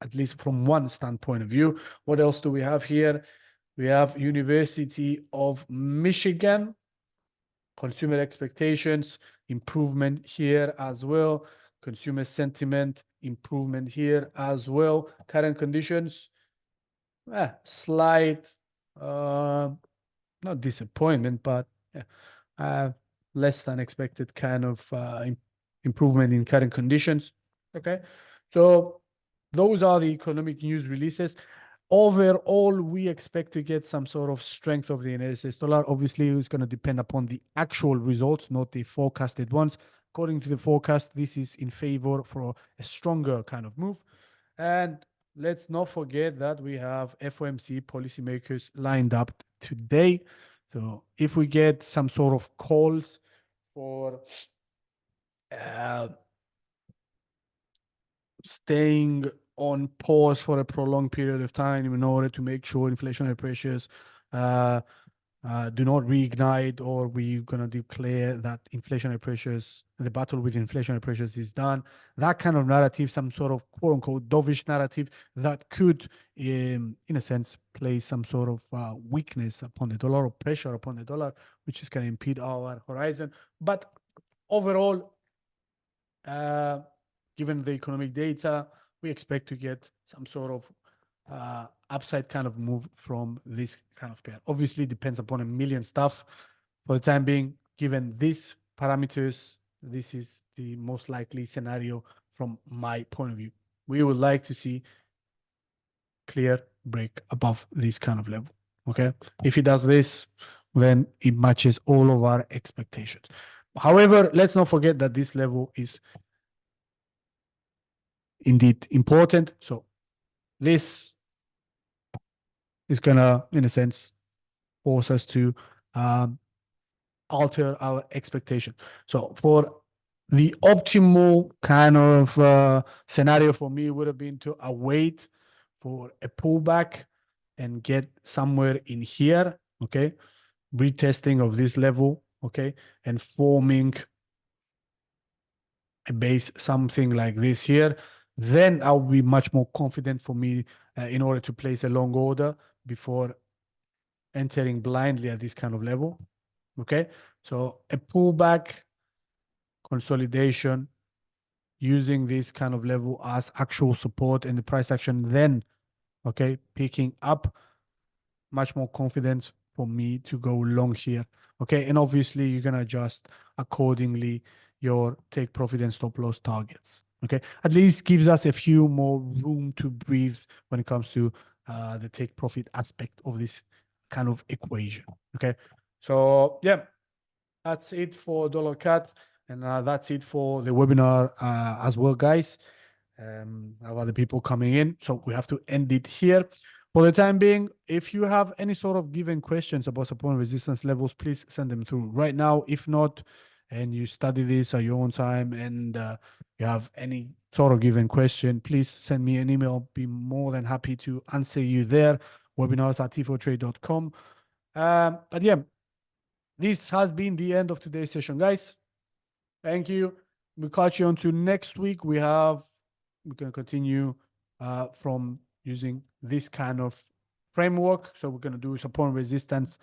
at least from one standpoint of view. What else do we have here? We have University of Michigan, consumer expectations, improvement here as well. Consumer sentiment, improvement here as well. Current conditions, slight, not disappointment, but less than expected kind of improvement in current conditions. Okay, so those are the economic news releases. Overall, we expect to get some sort of strength of the United States dollar. Obviously, it's going to depend upon the actual results, not the forecasted ones. According to the forecast, this is in favor for a stronger kind of move. And let's not forget that we have FOMC policymakers lined up today. So if we get some sort of calls for staying on pause for a prolonged period of time in order to make sure inflationary pressures do not reignite, or we're going to declare that inflationary pressures, the battle with inflationary pressures is done. That kind of narrative, some sort of quote unquote dovish narrative that could, in a sense, place some sort of weakness upon the dollar or pressure upon the dollar, which is going to impede our horizon. But overall, given the economic data, we expect to get some sort of upside kind of move from this kind of pair. Obviously, depends upon a million stuff. For the time being, given these parameters, this is the most likely scenario from my point of view. We would like to see clear break above this kind of level. Okay, if it does this, then it matches all of our expectations. However, let's not forget that this level is indeed important. So this is gonna, in a sense, force us to alter our expectation. So for the optimal kind of scenario for me would have been to await for a pullback and get somewhere in here, okay, retesting of this level, okay, and forming a base, something like this here. Then I'll be much more confident for me in order to place a long order before entering blindly at this kind of level. Okay, so a pullback, consolidation, using this kind of level as actual support and the price action, then, okay, picking up, much more confidence for me to go long here. Okay, and obviously you're going to adjust accordingly your take profit and stop loss targets. Okay, at least gives us a few more room to breathe when it comes to the take profit aspect of this kind of equation. Okay, so yeah, that's it for dollar CAD, and that's it for the webinar as well, guys. Have other people coming in, so we have to end it here. For the time being, if you have any sort of given questions about support and resistance levels, please send them through right now. If not, and you study this at your own time and you have any sort of given question, please send me an email. I'll be more than happy to answer you there. Webinars@t4trade.com. But yeah, this has been the end of today's session, guys. Thank you. We'll catch you on to next week. We're going to continue from using this kind of framework. So we're going to do support and resistance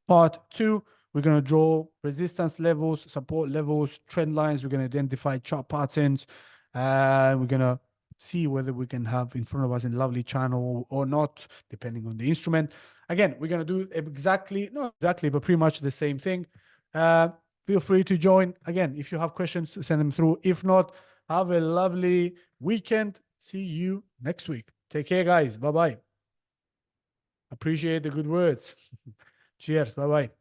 part 2. We're going to draw resistance levels, support levels, trend lines. We're going to identify chart patterns. We're going to see whether we can have in front of us a lovely channel or not, depending on the instrument. Again, we're going to do not exactly, but pretty much the same thing. Feel free to join. Again, if you have questions, send them through. If not, have a lovely weekend. See you next week. Take care, guys. Bye-bye. Appreciate the good words. Cheers. Bye-bye.